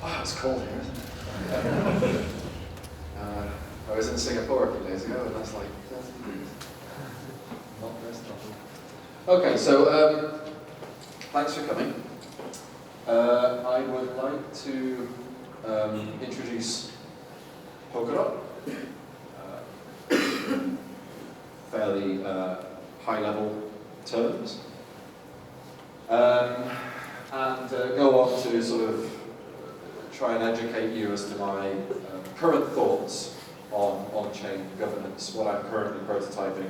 Oh, it's cold here, isn't it? I was in Singapore a few days ago, and that's like 30 degrees. Not very strong. Okay, so thanks for coming. I would like to introduce Polkadot. Fairly high-level terms. And go on to sort of try and educate you as to my current thoughts on-chain governance, what I'm currently prototyping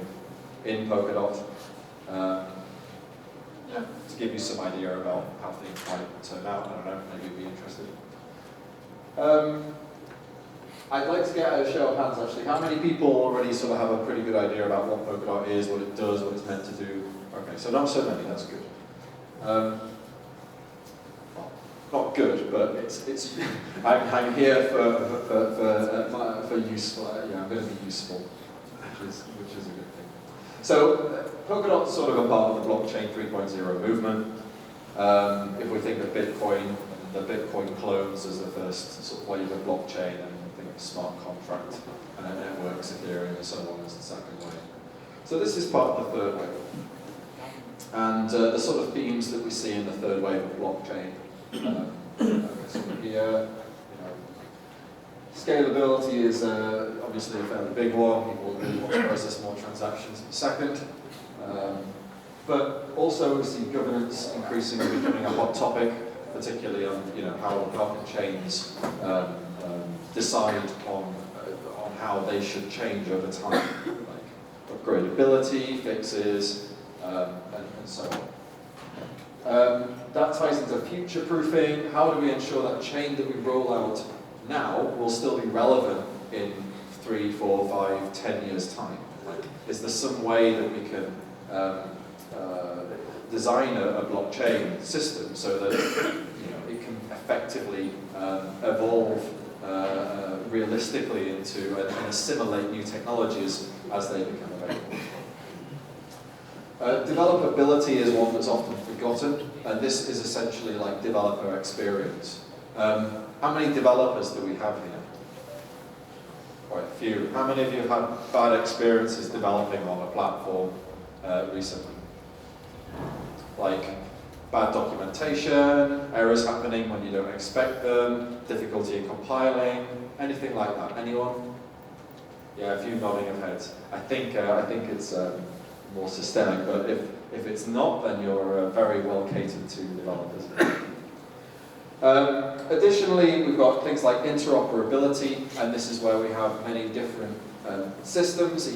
in Polkadot, to give you some idea about how things might turn out. I don't know, maybe you'd be interested. I'd like to get a show of hands actually. How many people already sort of have a pretty good idea about what Polkadot is, what it does, what it's meant to do? Okay, so not so many, that's good. Well, not good, but it's I'm here for useful. Yeah, I'm going to be useful, which is a good thing. So Polkadot's sort of a part of the blockchain 3.0 movement. If we think of Bitcoin, the Bitcoin clones as the first sort of wave of blockchain, and think of smart contract and then networks, Ethereum, and so on as the second wave. So this is part of the third wave. And the sort of themes that we see in the third wave of blockchain, sort of here, scalability is obviously a fairly big one. People really want to process more transactions per second. But also we see governance increasingly becoming a hot topic, particularly on how can chains decide on how they should change over time, like upgradability, fixes, and so on. That ties into future-proofing. How do we ensure that chain that we roll out now will still be relevant in 3, 4, 5, 10 years' time? Like, is there some way that we can design a blockchain system so that it can effectively evolve realistically into and assimilate new technologies as they become available? Developability is one that's often forgotten, and this is essentially like developer experience. How many developers do we have here? Quite a few. How many of you have had bad experiences developing on a platform recently? Like bad documentation, errors happening when you don't expect them, difficulty in compiling, anything like that? Anyone? Yeah, a few nodding of heads. I think it's more systemic, but if it's not, then you're very well catered to developers. Additionally, we've got things like interoperability, and this is where we have many different systems,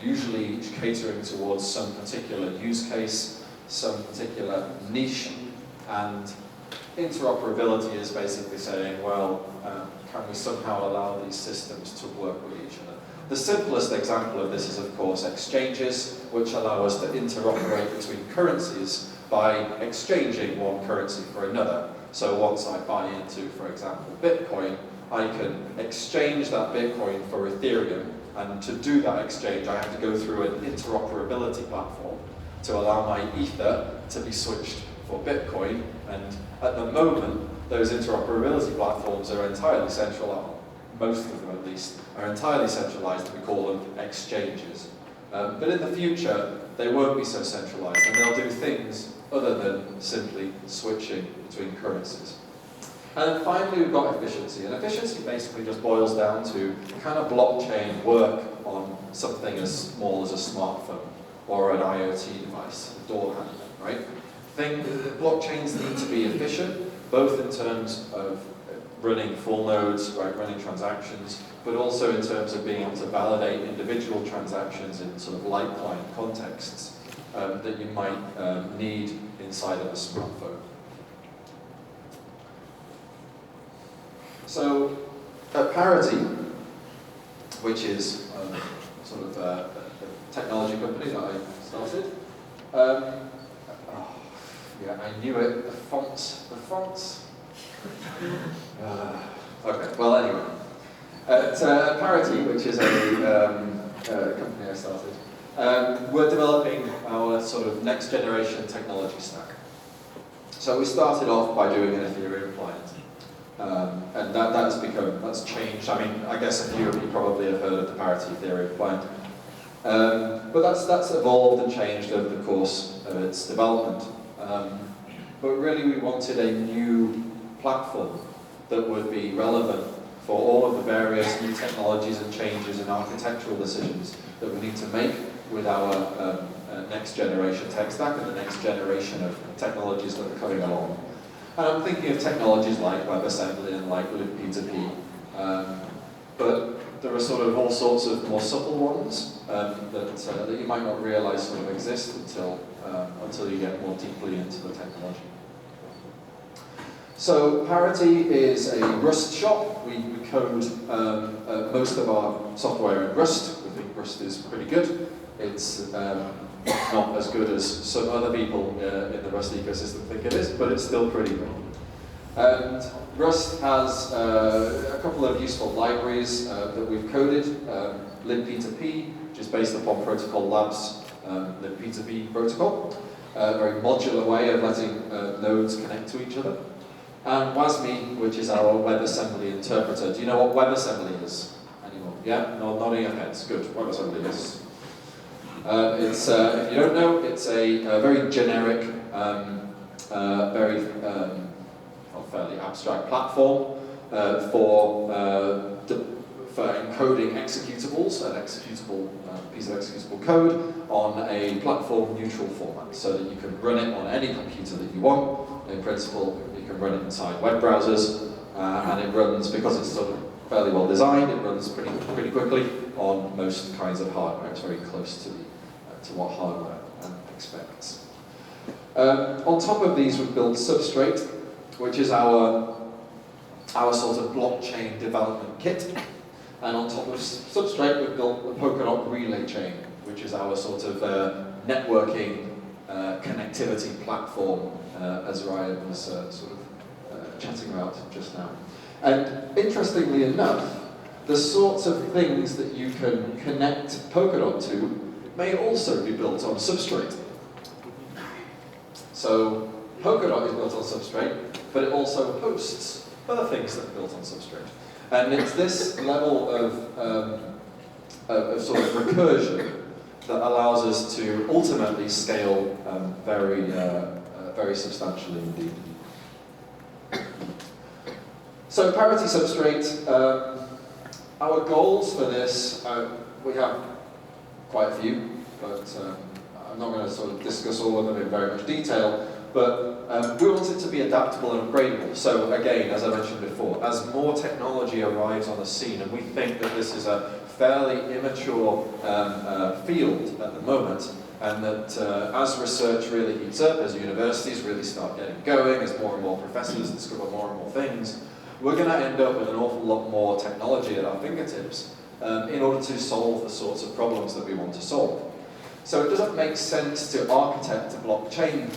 usually each catering towards some particular use case, some particular niche, and interoperability is basically saying, well, can we somehow allow these systems to work with each other? The simplest example of this is, of course, exchanges, which allow us to interoperate between currencies by exchanging one currency for another. So once I buy into, for example, Bitcoin, I can exchange that Bitcoin for Ethereum, and to do that exchange, I have to go through an interoperability platform to allow my Ether to be switched for Bitcoin, and at the moment, those interoperability platforms are entirely centralized. Most of them, at least, are entirely centralized. We call them exchanges. But in the future, they won't be so centralized, and they'll do things other than simply switching between currencies. And then finally, we've got efficiency. And efficiency basically just boils down to, can a blockchain work on something as small as a smartphone or an IoT device, a door handle, right? Blockchains need to be efficient, both in terms of running full nodes, right, running transactions, but also in terms of being able to validate individual transactions in sort of light client contexts that you might need inside of a smartphone. So, at Parity, which is sort of a technology company that I started, yeah, I knew it. The fonts. Okay. Well, anyway, at Parity, which is a company I started, we're developing our sort of next generation technology stack. So we started off by doing an Ethereum client. And that's changed. I mean, I guess a few of you probably have heard of the parity theory applied. But that's evolved and changed over the course of its development. But really we wanted a new platform that would be relevant for all of the various new technologies and changes and architectural decisions that we need to make with our next generation tech stack and the next generation of technologies that are coming along. And I'm thinking of technologies like WebAssembly and like libp2p, but there are sort of all sorts of more subtle ones that you might not realize sort of exist until you get more deeply into the technology. So Parity is a Rust shop. We code most of our software in Rust. We think Rust is pretty good. It's not as good as some other people in the Rust ecosystem think it is, but it's still pretty good. And Rust has a couple of useful libraries that we've coded. libp2p, which is based upon Protocol Labs' libp2p protocol. A very modular way of letting nodes connect to each other. And WASM, which is our WebAssembly interpreter. Do you know what WebAssembly is? Anyone? Yeah? No, nodding your heads. Good. WebAssembly, yes. If you don't know, it's a very generic, very fairly abstract platform for encoding executables, an executable piece of executable code on a platform-neutral format, so that you can run it on any computer that you want. In principle, you can run it inside web browsers, and it runs, because it's sort of fairly well designed, it runs pretty quickly on most kinds of hardware. It's very close to what hardware expects. On top of these, we've built Substrate, which is our sort of blockchain development kit. And on top of Substrate, we've built the Polkadot Relay Chain, which is our sort of networking connectivity platform, as Ryan was sort of chatting about just now. And interestingly enough, the sorts of things that you can connect Polkadot to may also be built on Substrate. So Polkadot is built on Substrate, but it also hosts other things that are built on Substrate. And it's this level of sort of recursion that allows us to ultimately scale very substantially indeed. So Parity Substrate, our goals for this, we have quite a few, but I'm not going to sort of discuss all of them in very much detail, but we want it to be adaptable and upgradable. So again, as I mentioned before, as more technology arrives on the scene, and we think that this is a fairly immature field at the moment, and that as research really heats up, as universities really start getting going, as more and more professors discover more and more things, we're going to end up with an awful lot more technology at our fingertips in order to solve the sorts of problems that we want to solve. So it doesn't make sense to architect a blockchain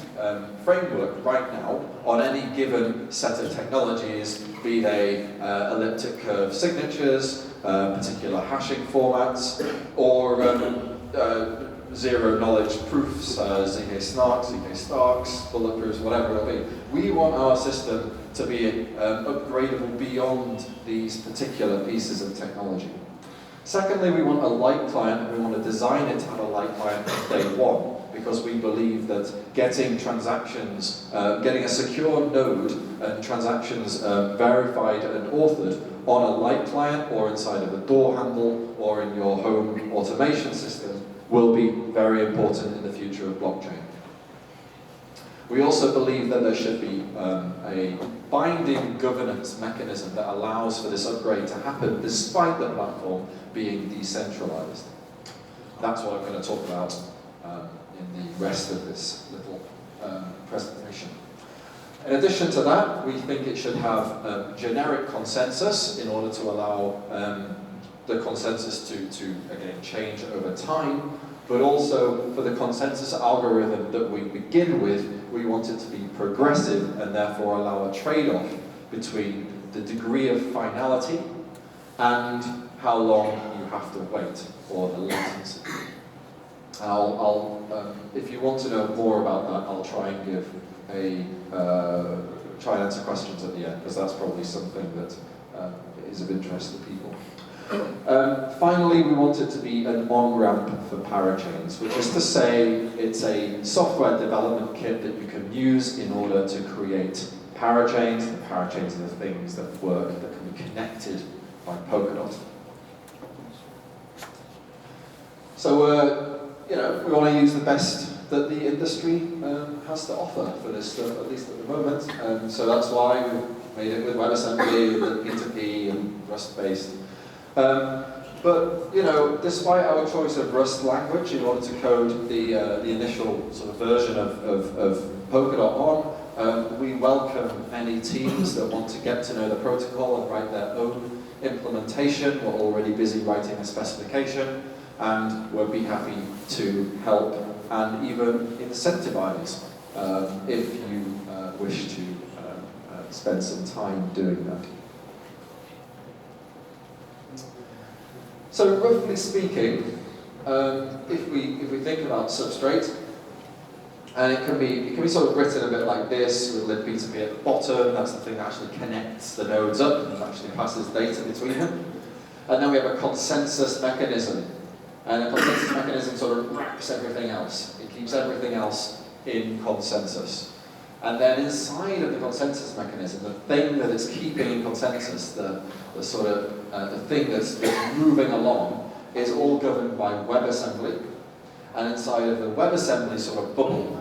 framework right now on any given set of technologies, be they elliptic curve signatures, particular hashing formats, or zero knowledge proofs, ZK snarks, ZK starks, bulletproofs, whatever it'll be. We want our system to be upgradable beyond these particular pieces of technology. Secondly, we want a light client, and we want to design it to have a light client from day one, because we believe that getting transactions, getting a secure node and transactions verified and authored on a light client or inside of a door handle or in your home automation system will be very important in the future of blockchain. We also believe that there should be a binding governance mechanism that allows for this upgrade to happen despite the platform being decentralized. That's what I'm going to talk about in the rest of this little presentation. In addition to that, we think it should have generic consensus in order to allow the consensus to again change over time, but also for the consensus algorithm that we begin with, we want it to be progressive and therefore allow a trade-off between the degree of finality and how long you have to wait for the latency. If you want to know more about that, I'll try and give a try and answer questions at the end, because that's probably something that is of interest to people. Finally, we want it to be an on-ramp for parachains, which is to say it's a software development kit that you can use in order to create parachains. The parachains are the things that work, that can be connected by Polkadot. So, you know, we want to use the best that the industry has to offer for this stuff, at least at the moment. So that's why we've made it with WebAssembly, with P2P, and Rust-based. But, you know, despite our choice of Rust language in order to code the initial sort of version of Polkadot on, we welcome any teams that want to get to know the protocol and write their own implementation. We're already busy writing a specification, and we'll be happy to help and even incentivize if you wish to spend some time doing that. So roughly speaking, if we think about substrate, and it can be sort of written a bit like this, with libp2p at the bottom. That's the thing that actually connects the nodes up and actually passes data between them. And then we have a consensus mechanism. And a consensus mechanism sort of wraps everything else. It keeps everything else in consensus. And then inside of the consensus mechanism, the thing that is keeping in consensus, the sort of the thing that's moving along, is all governed by WebAssembly. And inside of the WebAssembly sort of bubble,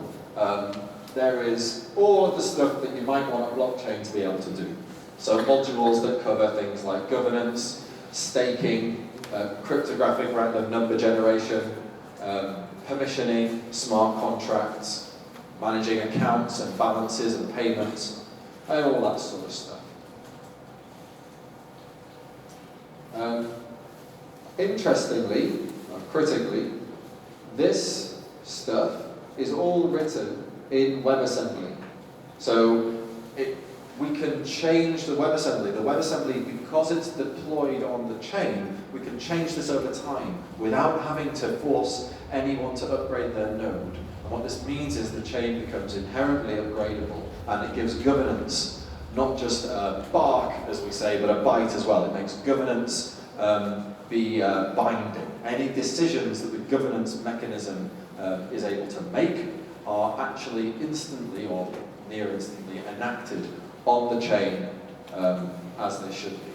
there is all of the stuff that you might want a blockchain to be able to do. So modules that cover things like governance, staking, cryptographic random number generation, permissioning, smart contracts, managing accounts and balances and payments, and all that sort of stuff. Interestingly, or critically, this stuff is all written in WebAssembly. So we can change the WebAssembly. The WebAssembly, because it's deployed on the chain, we can change this over time without having to force anyone to upgrade their node. And what this means is the chain becomes inherently upgradable, and it gives governance, not just a bark, as we say, but a bite as well. It makes governance be binding. Any decisions that the governance mechanism is able to make are actually instantly or near instantly enacted on the chain as they should be.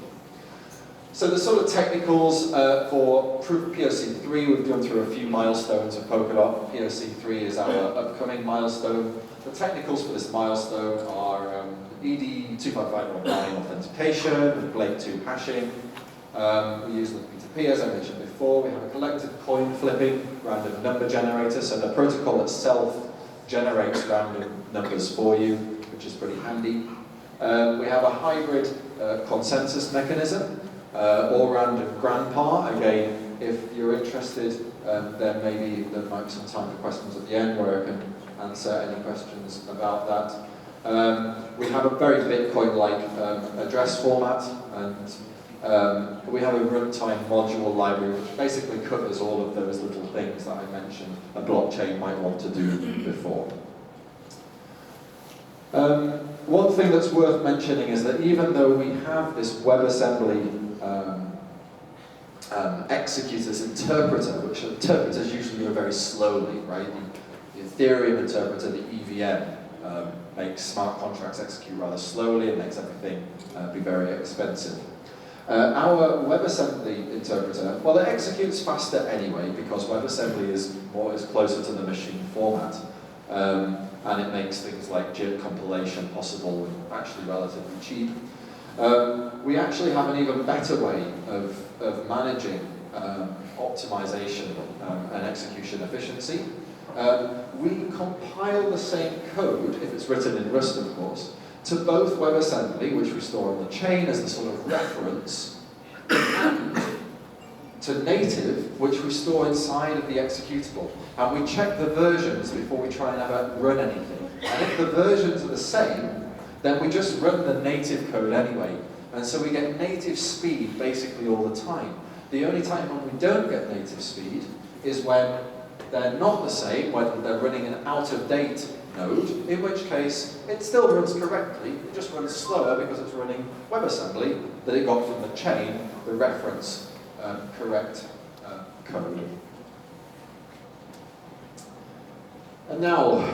So the sort of technicals for POC3, we've gone through a few milestones of Polkadot. POC3 is our upcoming milestone. The technicals for this milestone are ED25519 authentication with Blake 2 hashing. We use the P2P, as I mentioned before. We have a collective coin flipping random number generator, so the protocol itself generates random numbers for you, which is pretty handy. We have a hybrid consensus mechanism, or random grandpa. Again, if you're interested, then maybe there might be some time for questions at the end where I can answer any questions about that. We have a very Bitcoin-like address format, and we have a runtime module library which basically covers all of those little things that I mentioned a blockchain might want to do before. One thing that's worth mentioning is that even though we have this WebAssembly executors interpreter, which interpreters usually go very slowly, right? The Ethereum interpreter, the EVM, makes smart contracts execute rather slowly and makes everything be very expensive. Our WebAssembly interpreter, well, it executes faster anyway because WebAssembly is closer to the machine format. And it makes things like JIT compilation possible and actually relatively cheap. We actually have an even better way of managing optimization and execution efficiency. We compile the same code, if it's written in Rust of course, to both WebAssembly, which we store on the chain as the sort of reference, and to native, which we store inside of the executable. And we check the versions before we try and ever run anything. And if the versions are the same, then we just run the native code anyway. And so we get native speed basically all the time. The only time when we don't get native speed is when they're not the same, when they're running an out-of-date node, in which case it still runs correctly, it just runs slower because it's running WebAssembly that it got from the chain, the reference correct code. And now,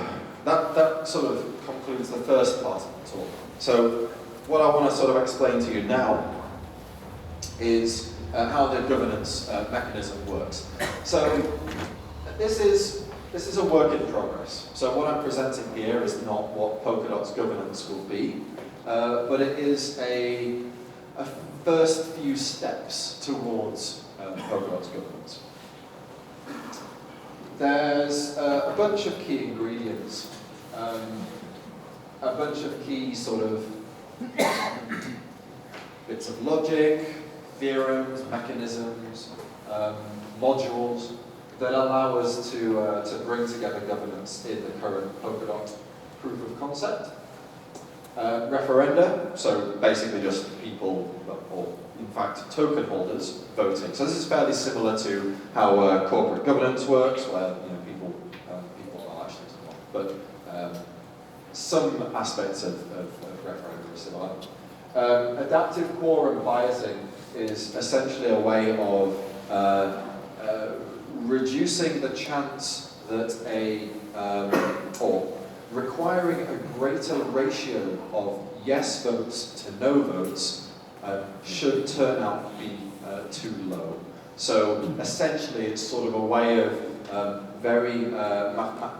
that sort of concludes the first part of the talk. So what I want to sort of explain to you now is how the governance mechanism works. So this is a work in progress. So what I'm presenting here is not what Polkadot's governance will be, but it is a first few steps towards Polkadot's governance. There's a bunch of key ingredients, a bunch of key sort of bits of logic, theorems, mechanisms, modules that allow us to bring together governance in the current Polkadot proof of concept. Referenda, so basically just people, or in fact token holders voting. So this is fairly similar to how corporate governance works, where people are actually involved, but some aspects of referenda are similar. Adaptive quorum biasing is essentially a way of reducing the chance that or requiring a greater ratio of yes votes to no votes should turnout be too low. So essentially it's sort of a way of very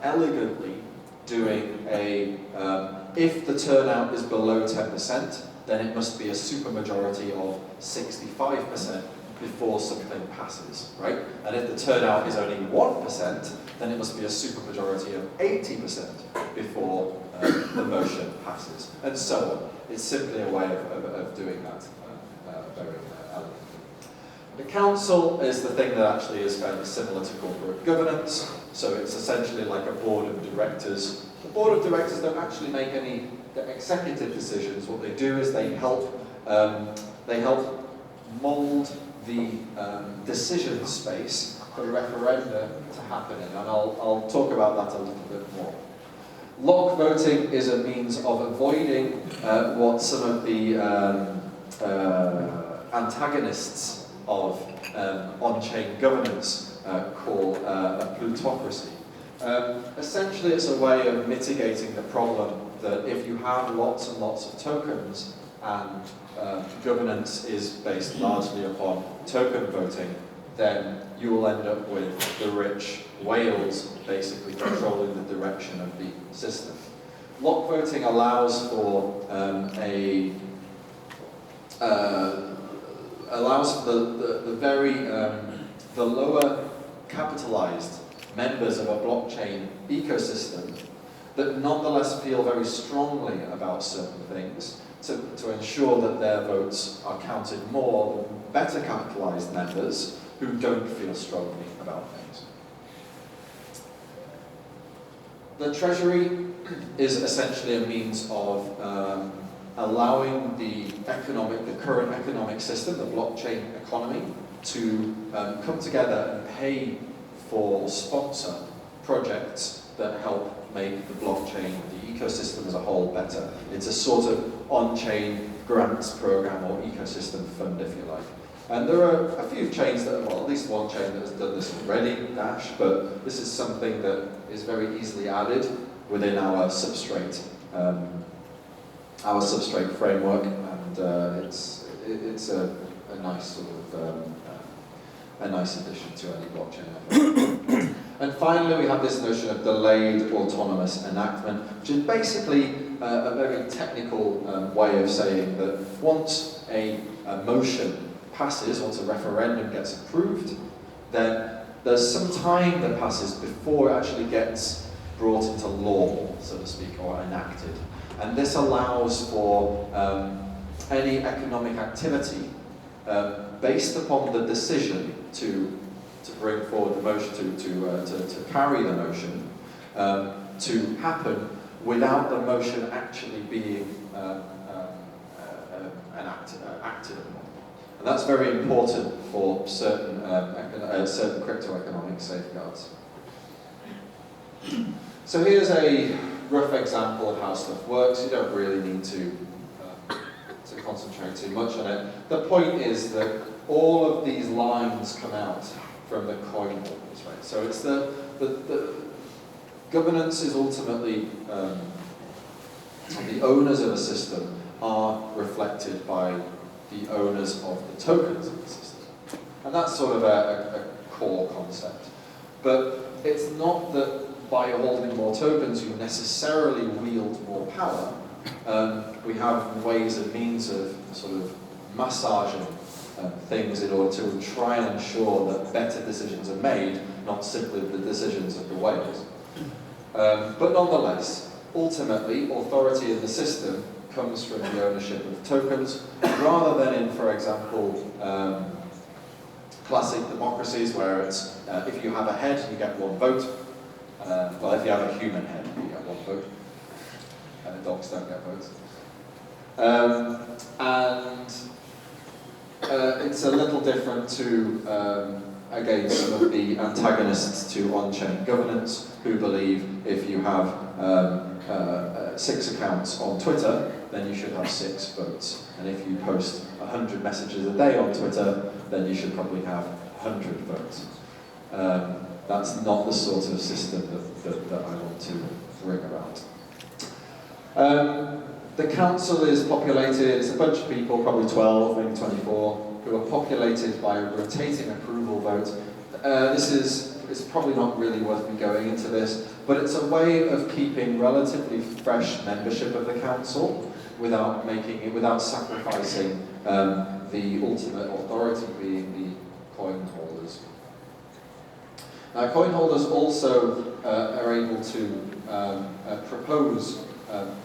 elegantly doing if the turnout is below 10%, then it must be a supermajority of 65% before something passes, right? And if the turnout is only 1%, then it must be a supermajority of 80% before the motion passes, and so on. It's simply a way of doing that very elegantly. The council is the thing that actually is fairly similar to corporate governance, so it's essentially like a board of directors. The board of directors don't actually make any executive decisions. What they do is they help mold the decision space for referenda to happen in, and I'll talk about that a little bit more. Lock voting is a means of avoiding what some of the antagonists of on-chain governance call a plutocracy. Essentially, it's a way of mitigating the problem that if you have lots and lots of tokens and governance is based largely upon token voting, then you will end up with the rich whales basically controlling the direction of the system. Lock voting allows for the lower capitalized members of a blockchain ecosystem that nonetheless feel very strongly about certain things to ensure that their votes are counted more than better capitalized members who don't feel strongly about things. The treasury is essentially a means of allowing the current economic system, the blockchain economy, to come together and pay for sponsor projects that help make the blockchain, the ecosystem as a whole, better. It's a sort of on-chain grants program or ecosystem fund, if you like. And there are a few chains that, well, at least one chain that has done this already, Dash, but this is something that is very easily added within our substrate framework, and it's a nice sort of a nice addition to any blockchain effort. And finally, we have this notion of delayed autonomous enactment, which is basically a very technical way of saying that once a motion passes, once a referendum gets approved, then there's some time that passes before it actually gets brought into law, so to speak, or enacted. And this allows for any economic activity based upon the decision to bring forward the motion, to carry the motion, to happen without the motion actually being acted upon. And that's very important for certain crypto economic safeguards. So here's a rough example of how stuff works. You don't really need to concentrate too much on it. The point is that all of these lines come out from the coin holders, right? So it's the governance is ultimately, the owners of a system are reflected by the owners of the tokens of the system. And that's sort of a core concept. But it's not that by holding more tokens you necessarily wield more power. We have ways and means of sort of massaging things in order to try and ensure that better decisions are made, not simply the decisions of the whales. But nonetheless, ultimately, authority in the system comes from the ownership of tokens, rather than in, for example, classic democracies where it's if you have a head, you get one vote. Well, if you have a human head, you get one vote. Dogs don't get votes. It's a little different to, again, some of the antagonists to on-chain governance who believe if you have 6 accounts on Twitter, then you should have 6 votes. And if you post 100 messages a day on Twitter, then you should probably have 100 votes. That's not the sort of system that I want to bring about. The council is populated, it's a bunch of people, probably 12, maybe 24, who are populated by a rotating approval vote. It's probably not really worth me going into this, but it's a way of keeping relatively fresh membership of the council without sacrificing the ultimate authority being the coin holders. Now, coin holders also are able to propose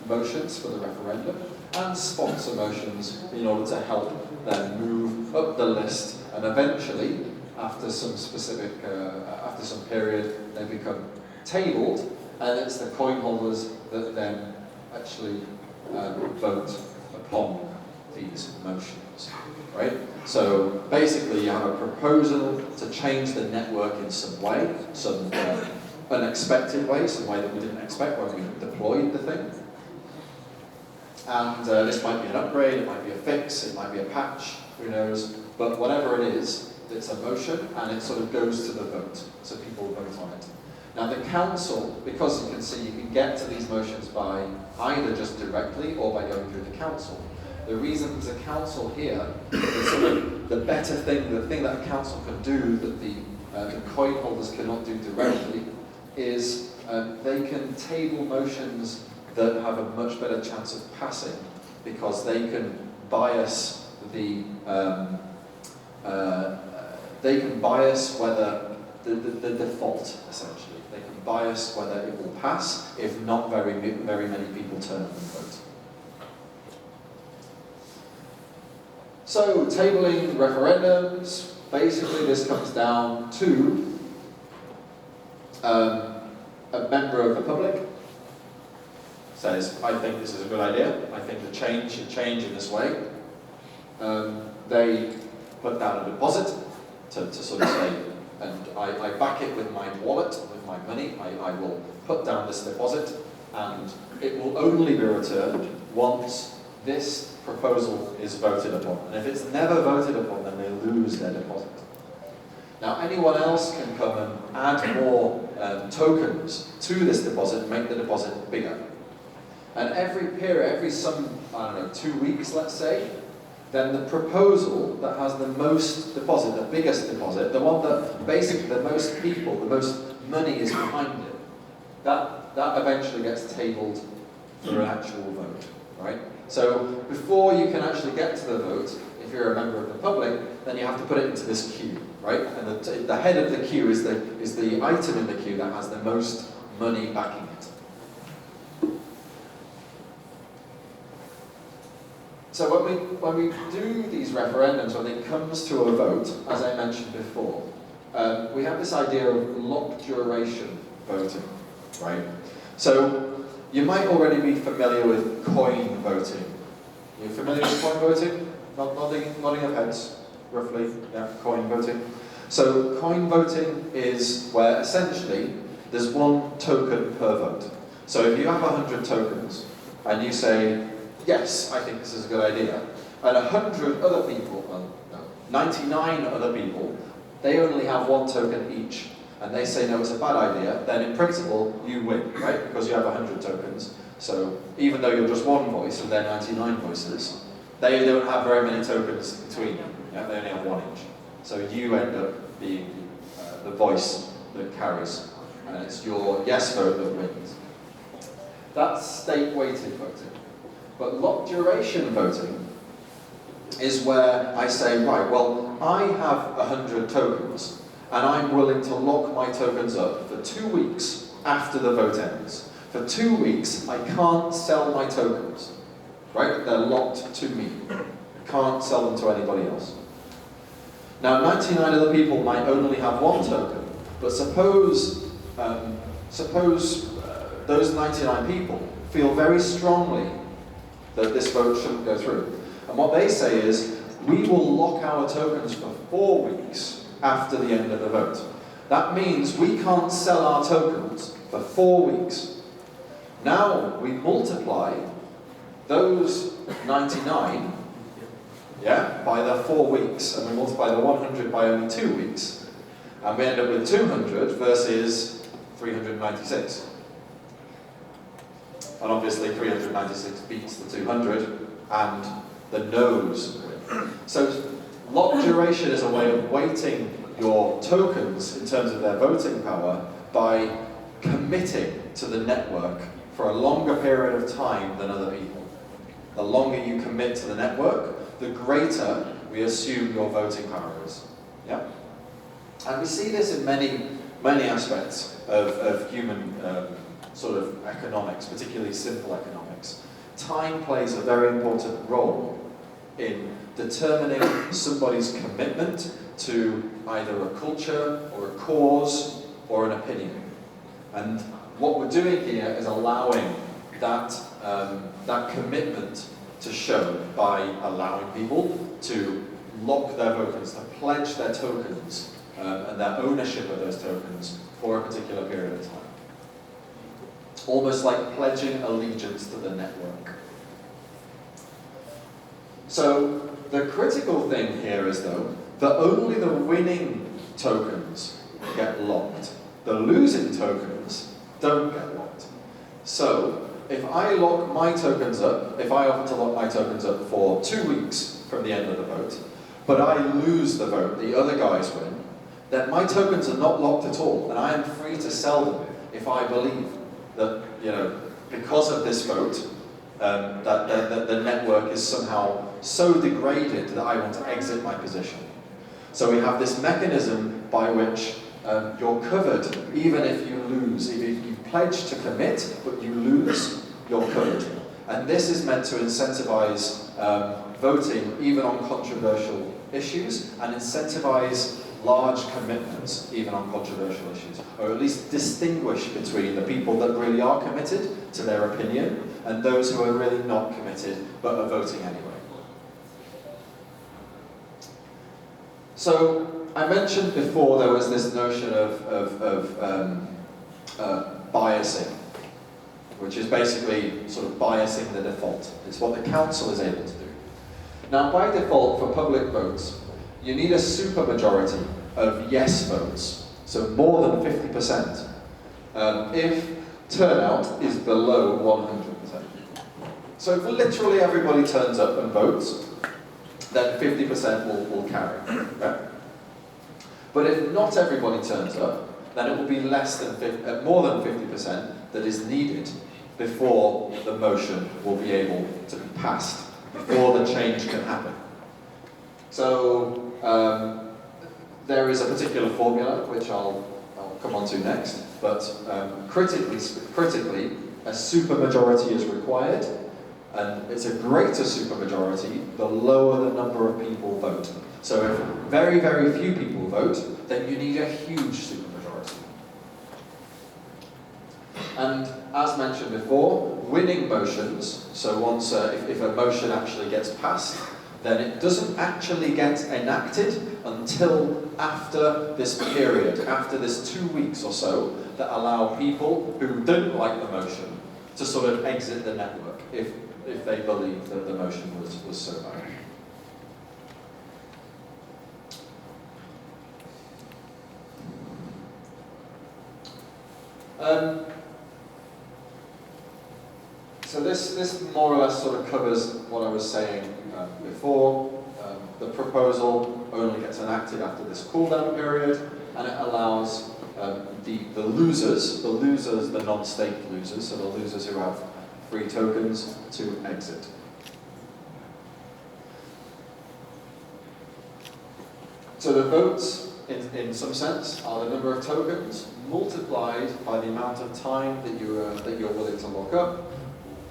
motions for the referendum and sponsor motions in order to help them move up the list, and eventually, after some after some period, they become tabled, and it's the coin holders that then actually vote upon these motions, right? So basically, you have a proposal to change the network in some way, some unexpected way, some way that we didn't expect when we deployed the thing. And this might be an upgrade, it might be a fix, it might be a patch, who knows. But whatever it is, it's a motion and it sort of goes to the vote. So people vote on it. Now the council, because you can see you can get to these motions by either just directly or by going through the council. The reason there's a council here is sort of the better thing, the thing that a council can do that the coin holders cannot do directly is they can table motions that have a much better chance of passing because they can bias whether the default, essentially. They can bias whether it will pass if not very many people turn up and vote. So, tabling referendums, basically this comes down to a member of the public says, I think this is a good idea, I think the change should change in this way. They put down a deposit to sort of say, and I back it with my wallet, with my money, I will put down this deposit, and it will only be returned once this proposal is voted upon. And if it's never voted upon, then they lose their deposit. Now anyone else can come and add more tokens to this deposit and make the deposit bigger. And every some, 2 weeks, let's say, then the proposal that has the most deposit, the biggest deposit, the one that basically the most people, the most money is behind it, that eventually gets tabled for an actual vote, right? So before you can actually get to the vote, if you're a member of the public, then you have to put it into this queue, right? And the head of the queue is the item in the queue that has the most money backing it. So when we do these referendums, when it comes to a vote, as I mentioned before, we have this idea of locked duration voting, right? So you might already be familiar with coin voting. Are you familiar with coin voting? Nodding of heads, roughly, yeah, coin voting. So coin voting is where essentially there's one token per vote. So if you have 100 tokens, and you say, yes, I think this is a good idea, and 100 other people, well, no, 99 other people, they only have 1 token each, and they say, no, it's a bad idea, then in principle, you win, right? Because you have 100 tokens. So even though you're just one voice and they're 99 voices, they don't have very many tokens between them. Yeah? They only have 1 each. So you end up being the voice that carries, and it's your yes vote that wins. That's state-weighted voting. But locked duration voting is where I say, right, well, I have 100 tokens, and I'm willing to lock my tokens up for 2 weeks after the vote ends. For 2 weeks, I can't sell my tokens, right? They're locked to me. I can't sell them to anybody else. Now, 99 other people might only have 1 token, but suppose those 99 people feel very strongly that this vote shouldn't go through. And what they say is, we will lock our tokens for 4 weeks after the end of the vote. That means we can't sell our tokens for 4 weeks. Now we multiply those 99 by the 4 weeks, and we multiply the 100 by only 2 weeks, and we end up with 200 versus 396. And obviously 396 beats the 200, and the no's win. So locked duration is a way of weighting your tokens in terms of their voting power by committing to the network for a longer period of time than other people. The longer you commit to the network, the greater we assume your voting power is. Yeah? And we see this in many aspects of human sort of economics, particularly simple economics. Time plays a very important role in determining somebody's commitment to either a culture or a cause or an opinion. And what we're doing here is allowing that, that commitment to show by allowing people to lock their tokens, to pledge their tokens and their ownership of those tokens for a particular period of time. Almost like pledging allegiance to the network. So the critical thing here is, though, that only the winning tokens get locked. The losing tokens don't get locked. So if I lock my tokens up, if I offer to lock my tokens up for 2 weeks from the end of the vote, but I lose the vote, the other guys win, then my tokens are not locked at all, and I am free to sell them if I believe that, you know, because of this vote, that the network is somehow so degraded that I want to exit my position. So we have this mechanism by which you're covered even if you lose. If you pledge to commit, but you lose, you're covered. And this is meant to incentivize voting even on controversial issues, and incentivize large commitments even on controversial issues, or at least distinguish between the people that really are committed to their opinion and those who are really not committed but are voting anyway. So I mentioned before there was this notion of biasing, which is basically sort of biasing the default. It's what the council is able to do. Now, by default, for public votes, you need a supermajority of yes votes, so more than 50%, if turnout is below 100%. So if literally everybody turns up and votes, then 50% will carry. Right? But if not everybody turns up, then it will be less than more than 50% that is needed before the motion will be able to be passed, before the change can happen. So there is a particular formula which I'll come on to next, but critically, a supermajority is required, and it's a greater supermajority the lower the number of people vote. So if very, very few people vote, then you need a huge supermajority. And as mentioned before, winning motions, so once if a motion actually gets passed, then it doesn't actually get enacted until after this period, after this 2 weeks or so, that allow people who don't like the motion to sort of exit the network if they believe that the motion was so bad. So this more or less sort of covers what I was saying before. The proposal only gets enacted after this cooldown period, and it allows the losers, the non-staked losers, so the losers who have free tokens, to exit. So the votes, in some sense, are the number of tokens multiplied by the amount of time that you're willing to lock up.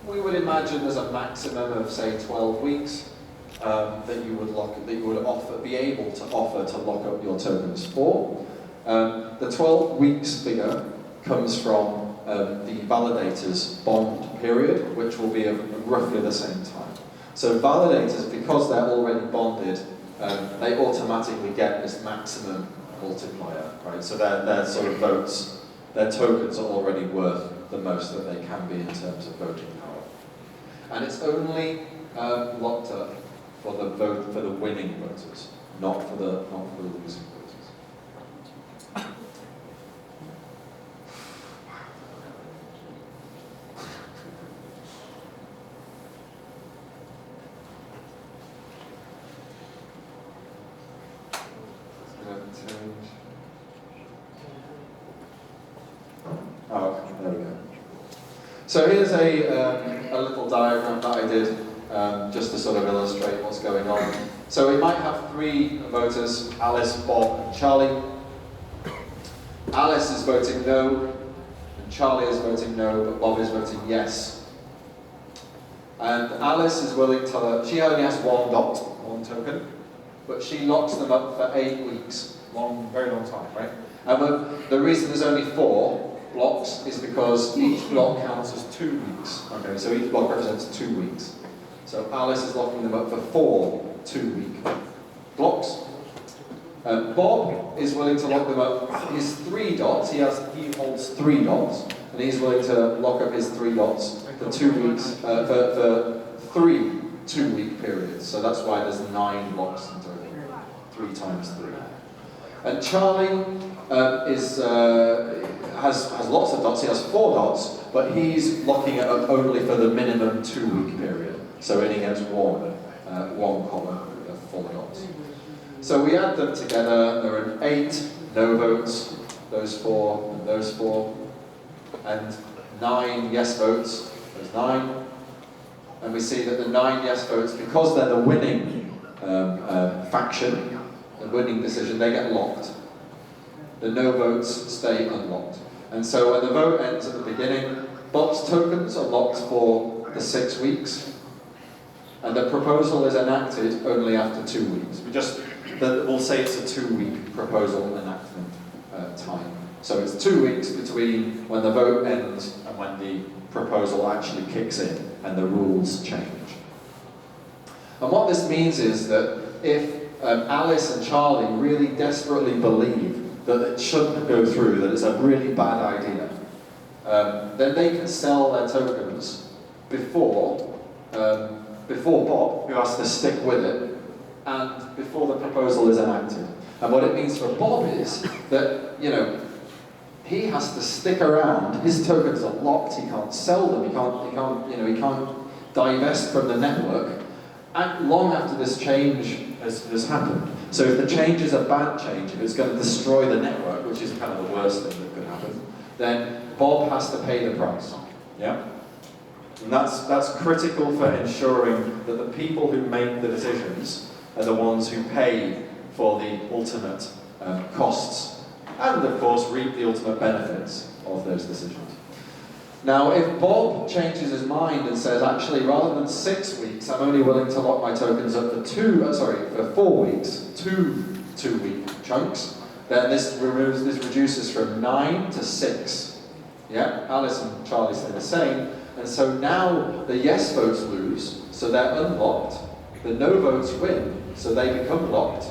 We would imagine there's a maximum of, say, 12 weeks that you would be able to offer to lock up your tokens for. The 12 weeks figure comes from the validator's bond period, which will be of roughly the same time. So validators, because they're already bonded, they automatically get this maximum multiplier, right? So their sort of votes, their tokens are already worth the most that they can be in terms of voting power. And it's only locked up for the winning voters, not for the losing voters. Oh, there we go. So here's a little diagram that I did just to sort of illustrate what's going on. So we might have three voters, Alice, Bob, and Charlie. Alice is voting no, and Charlie is voting no, but Bob is voting yes. And Alice is willing to, she only has one token, but she locks them up for 8 weeks. Very long time, right? And the reason there's only 4 blocks is because each block counts as 2 weeks. Okay, so each block represents 2 weeks. So Alice is locking them up for 4 2-week blocks. Bob is willing to lock them up his 3 dots. He holds 3 dots, and he's willing to lock up his 3 dots for 2 weeks, for 3 2-week periods. So that's why there's 9 blocks in total. 3 times 3. And Charlie has lots of dots. He has 4 dots, but he's locking it up only for the minimum 2-week period. So only gets one column of 4 dots. So we add them together. There are 8 no votes, those 4 and those 4, and 9 yes votes, those 9. And we see that the 9 yes votes, because they're the winning faction, the winning decision, they get locked. The no votes stay unlocked. And so when the vote ends at the beginning, Bob's tokens are locked for the 6 weeks, and the proposal is enacted only after 2 weeks. We'll say it's a 2-week proposal enactment time. So it's 2 weeks between when the vote ends and when the proposal actually kicks in and the rules change. And what this means is that if Alice and Charlie really desperately believe that it shouldn't go through, that it's a really bad idea, then they can sell their tokens before Bob, who has to stick with it, and before the proposal is enacted. And what it means for Bob is that, he has to stick around. His tokens are locked. He can't sell them. He can't divest from the network long after this change has happened. So if the change is a bad change, if it's going to destroy the network, which is kind of the worst thing that could happen, then Bob has to pay the price. Yeah? And that's critical for ensuring that the people who make the decisions are the ones who pay for the ultimate costs, and of course reap the ultimate benefits of those decisions. Now, if Bob changes his mind and says, actually, rather than 6 weeks, I'm only willing to lock my tokens up for 4 weeks, 2-week chunks, then this reduces from 9 to 6. Yeah, Alice and Charlie stay the same, and so now the yes votes lose, so they're unlocked. The no votes win, so they become locked.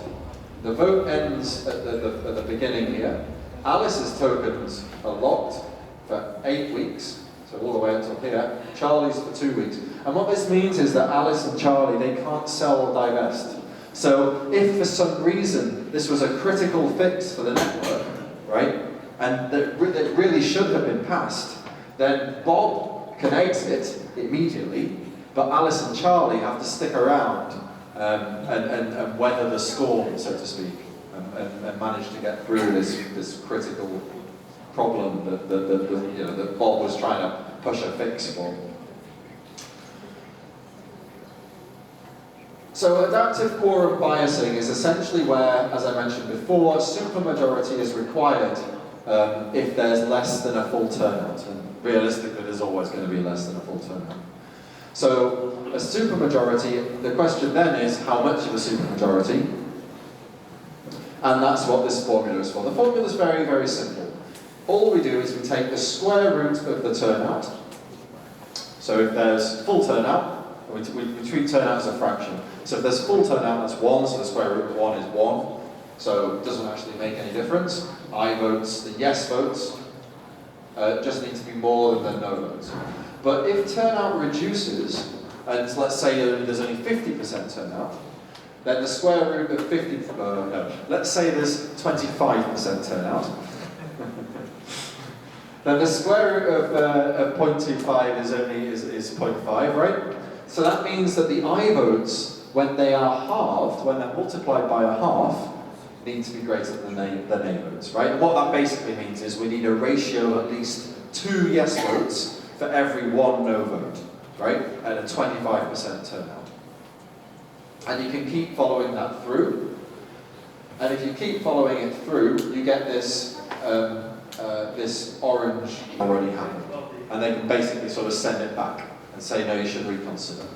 The vote ends at the beginning here. Alice's tokens are locked for 8 weeks, so all the way until here. Charlie's for 2 weeks. And what this means is that Alice and Charlie, they can't sell or divest. So if for some reason this was a critical fix for the network, right, and that really should have been passed, then Bob can exit immediately, but Alice and Charlie have to stick around and weather the storm, so to speak, and manage to get through this critical problem that Bob was trying to push a fix for. So adaptive quorum biasing is essentially where, as I mentioned before, supermajority is required if there's less than a full turnout, and realistically there's always going to be less than a full turnout. So a supermajority, the question then is how much of a supermajority, and that's what this formula is for. The formula is very, very simple. All we do is we take the square root of the turnout. So if there's full turnout, we treat turnout as a fraction. So if there's full turnout, that's 1, so the square root of 1 is 1. So it doesn't actually make any difference. I votes, the yes votes, just need to be more than the no votes. But if turnout reduces, and let's say there's only 50% turnout, then the square root of 50, no, let's say there's 25% turnout, then the square root of 0.25 is 0.5, right? So that means that the I votes, when they are halved, when they're multiplied by a half, need to be greater than the nay votes, right? And what that basically means is we need a ratio of at least 2 yes votes for every 1 no vote, right? At a 25% turnout. And you can keep following that through. And if you keep following it through, you get this this orange already happened. And they can basically sort of send it back and say, no, you should reconsider.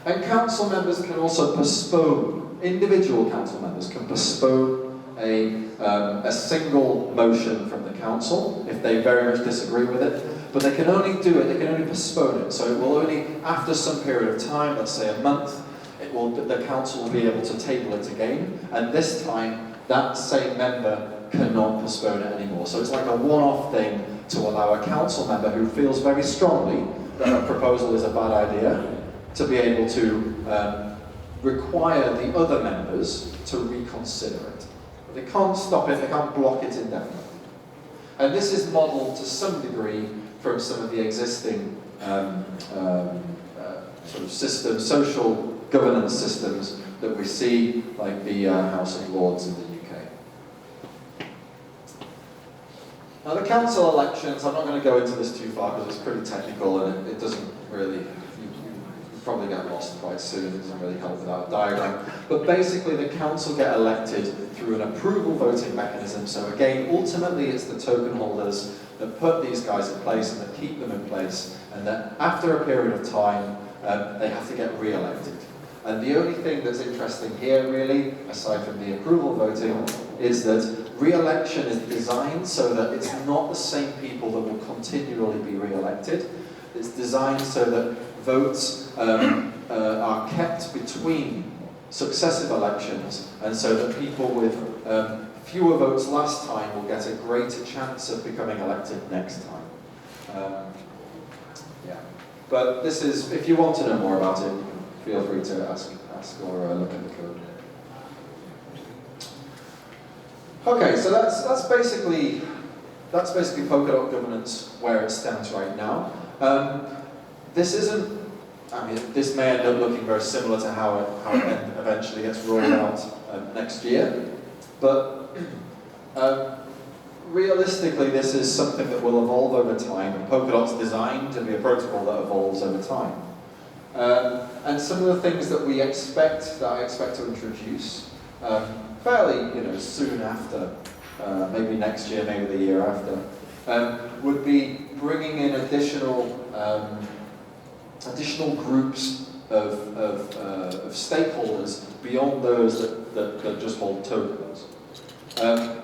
And council members can also postpone, individual council members can postpone a single motion from the council if they very much disagree with it, but they can only do it, they can only postpone it. So it will only, after some period of time, let's say a month, the council will be able to table it again, and this time that same member cannot postpone it anymore. So it's like a one-off thing to allow a council member who feels very strongly that a proposal is a bad idea to be able to require the other members to reconsider it. They can't stop it, they can't block it indefinitely. And this is modelled to some degree from some of the existing sort of systems, social governance systems that we see, like the House of Lords in the UK. Now the council elections, I'm not going to go into this too far because it's pretty technical and it doesn't really, you probably get lost quite soon, it doesn't really help without a diagram. But basically the council get elected through an approval voting mechanism. So again, ultimately it's the token holders that put these guys in place and that keep them in place, and that after a period of time, they have to get re-elected. And the only thing that's interesting here, really, aside from the approval voting, is that re-election is designed so that it's not the same people that will continually be re-elected. It's designed so that votes are kept between successive elections, and so that people with fewer votes last time will get a greater chance of becoming elected next time. Yeah. But this is, if you want to know more about it, feel free to ask or look at the code. Okay, so that's basically Polkadot governance where it stands right now. This isn't. I mean, this may end up looking very similar to how it eventually gets rolled out next year, but realistically, this is something that will evolve over time, and Polkadot's designed to be a protocol that evolves over time. And some of the things that I expect to introduce fairly, soon after, maybe next year, maybe the year after, would be bringing in additional groups of stakeholders beyond those that just hold tokens.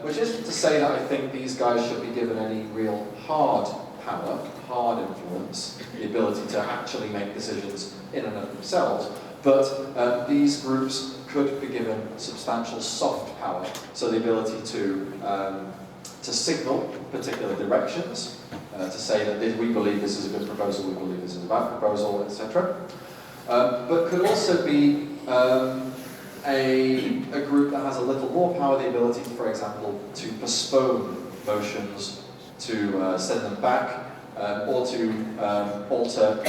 Which isn't to say that I think these guys should be given any real hard power, hard influence, the ability to actually make decisions in and of themselves, but these groups could be given substantial soft power, so the ability to signal particular directions, to say that we believe this is a good proposal, we believe this is a bad proposal, etc. But could also be a group that has a little more power, the ability, for example, to postpone motions, to send them back, or to alter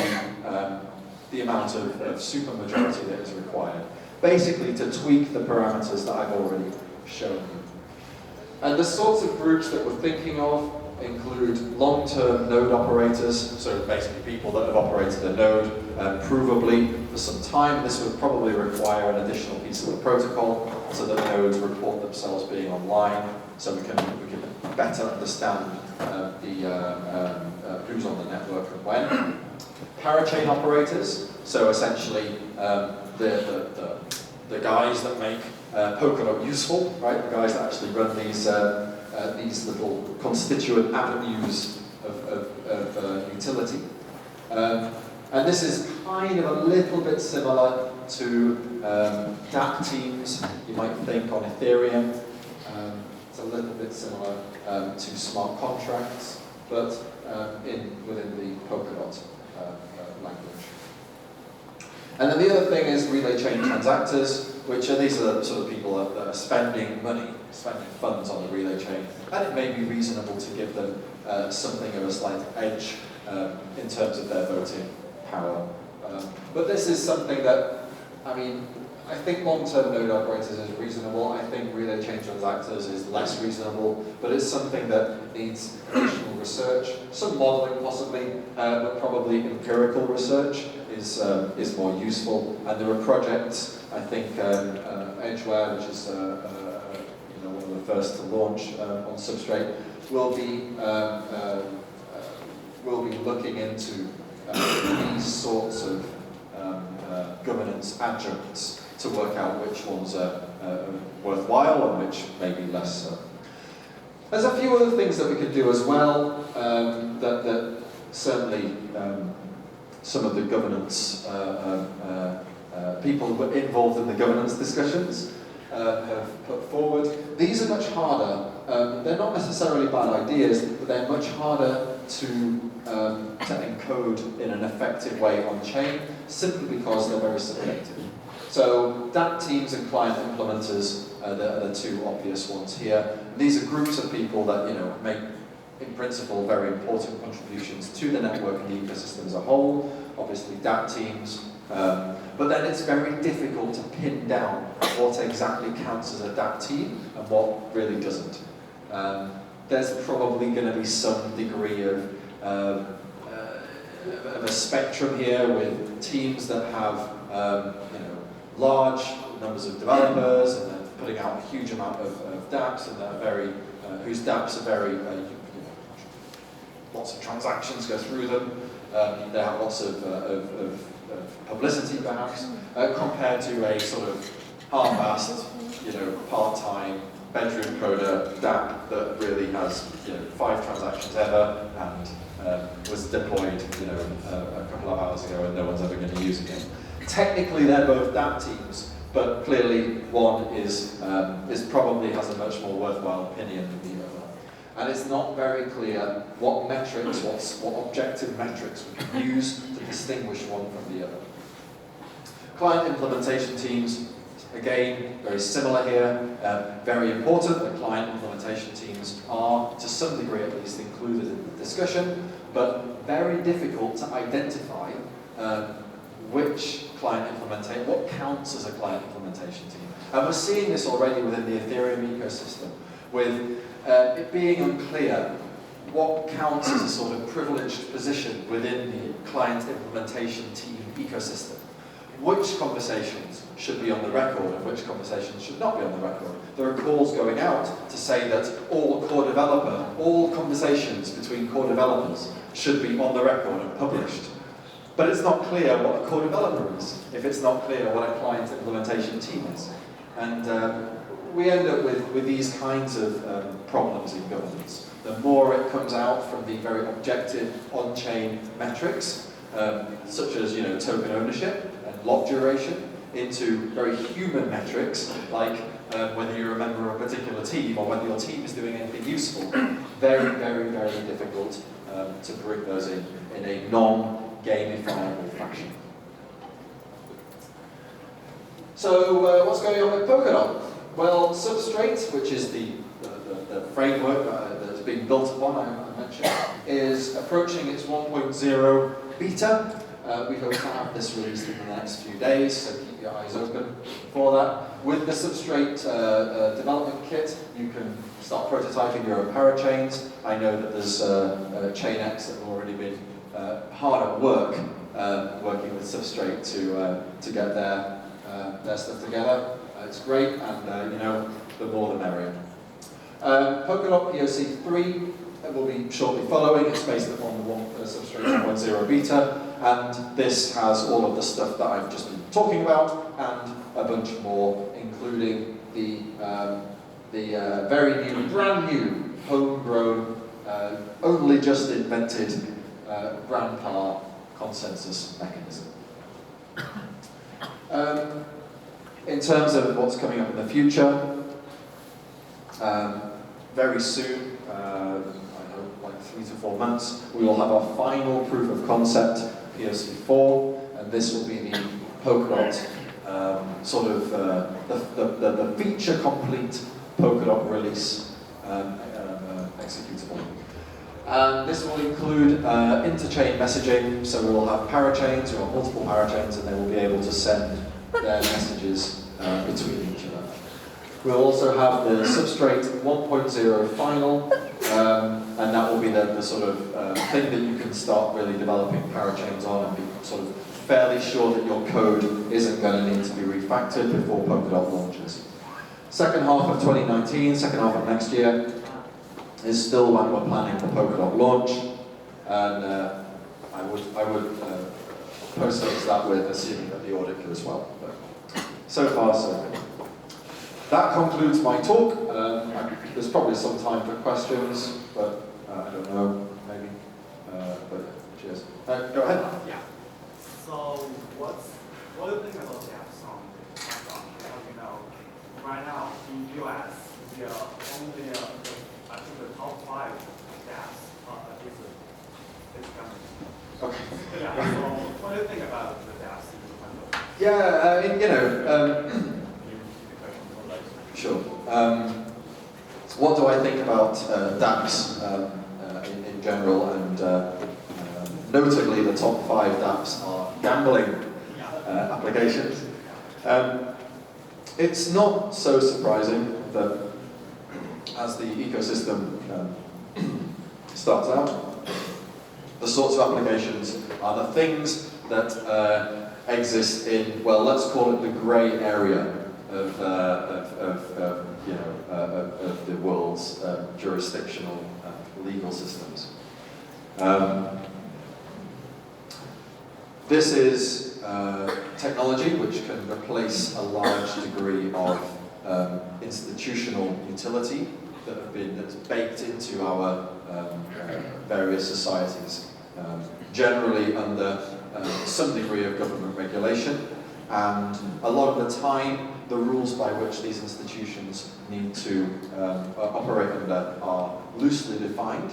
the amount of supermajority that is required. Basically, to tweak the parameters that I've already shown you. And the sorts of groups that we're thinking of include long-term node operators, so basically people that have operated a node provably for some time. This would probably require an additional piece of the protocol so that nodes report themselves being online, so we can better understand who's on the network and when. Parachain operators, so essentially the guys that make Polkadot useful, right? The guys that actually run these little constituent avenues of utility. And this is kind of a little bit similar to dApp teams you might think on Ethereum. It's a little bit similar to smart contracts, but within the Polkadot language. And then the other thing is relay chain transactors, which are these are the sort of people that are spending money, spending funds on the relay chain, and it may be reasonable to give them something of a slight edge in terms of their voting power. But this is something that, I mean, I think long-term node operators is reasonable. I think relay chain transactors is less reasonable, but it's something that needs additional research, some modeling possibly, but probably empirical research is more useful. And there are projects, I think Edgeware, which is one of the first to launch on Substrate, will be looking into these sorts of governance adjuncts to work out which ones are worthwhile and which maybe less so. There's a few other things that we could do as well that certainly some of the governance people who were involved in the governance discussions have put forward. These are much harder. They're not necessarily bad ideas, but they're much harder to encode in an effective way on chain, simply because they're very subjective. So dApp teams and client implementers are the two obvious ones here. These are groups of people that make, in principle, very important contributions to the network and the ecosystem as a whole. Obviously dApp teams, but then it's very difficult to pin down what exactly counts as a dApp team and what really doesn't. There's probably going to be some degree of a spectrum here with teams that have large numbers of developers and they're putting out a huge amount of dApps and they're very whose dApps are very lots of transactions go through them. They have lots of publicity perhaps, compared to a sort of half-assed, part-time bedroom coder dApp that really has 5 transactions ever and was deployed a couple of hours ago and no one's ever going to use it again. Technically they're both dApp teams, but clearly one is probably has a much more worthwhile opinion than the other. And it's not very clear what metrics, what objective metrics we can use to distinguish one from the other. Client implementation teams, again, very similar here. Very important that client implementation teams are, to some degree at least, included in the discussion, but very difficult to identify what counts as a client implementation team. And we're seeing this already within the Ethereum ecosystem, with it being unclear what counts as a sort of privileged position within the client implementation team ecosystem. Which conversations should be on the record and which conversations should not be on the record. There are calls going out to say that all conversations between core developers should be on the record and published. But it's not clear what a core developer is, if it's not clear what a client implementation team is. And we end up with these kinds of problems in governance. The more it comes out from the very objective on-chain metrics, such as token ownership and lock duration, into very human metrics like whether you're a member of a particular team or whether your team is doing anything useful. Very, very, very difficult to bring those in a non-gamifiable fashion. So what's going on with Polkadot? Well, Substrate, which is the framework that's being built upon, I mentioned, is approaching its 1.0 beta. We hope to have this released in the next few days, so keep your eyes open for that. With the Substrate development kit, you can start prototyping your own parachains. I know that there's ChainX that have already been hard at work working with Substrate to get their stuff together. It's great, and the more the merrier. Polkadot POC 3 will be shortly following. It's based upon the Substrate 1.0 beta, and this has all of the stuff that I've just been talking about, and a bunch more, including the very new, brand new, homegrown, only just invented grandpa consensus mechanism. In terms of what's coming up in the future, very soon, I hope like 3 to 4 months, we will have our final proof of concept, POC 4, and this will be the Polkadot sort of the feature complete Polkadot release executable. And this will include interchain messaging, so we will have parachains, we will have multiple parachains, and they will be able to send their messages between each other. We'll also have the Substrate 1.0 final, and that will be the sort of thing that you can start really developing parachains on and be sort of fairly sure that your code isn't going to need to be refactored before Polkadot launches. Second half of 2019, second half of next year, is still when we're planning the Polkadot launch, and I would post that with assuming that the audit goes well. But so far, so good. That concludes my talk. There's probably some time for questions, but I don't know, maybe. But cheers. Go ahead. Yeah. So what do you think about the apps on Amazon? Because right now in US, the only I think the top 5 apps is coming. Okay. Yeah. So what do you think about the apps in the window? Yeah, sure. What do I think about dApps in general, and notably the top 5 dApps are gambling applications. It's not so surprising that as the ecosystem starts out, the sorts of applications are the things that exist in, well, let's call it the grey area of the world's jurisdictional legal systems. This is technology which can replace a large degree of institutional utility that's baked into our various societies, generally under some degree of government regulation, and a lot of the time the rules by which these institutions need to operate under are loosely defined,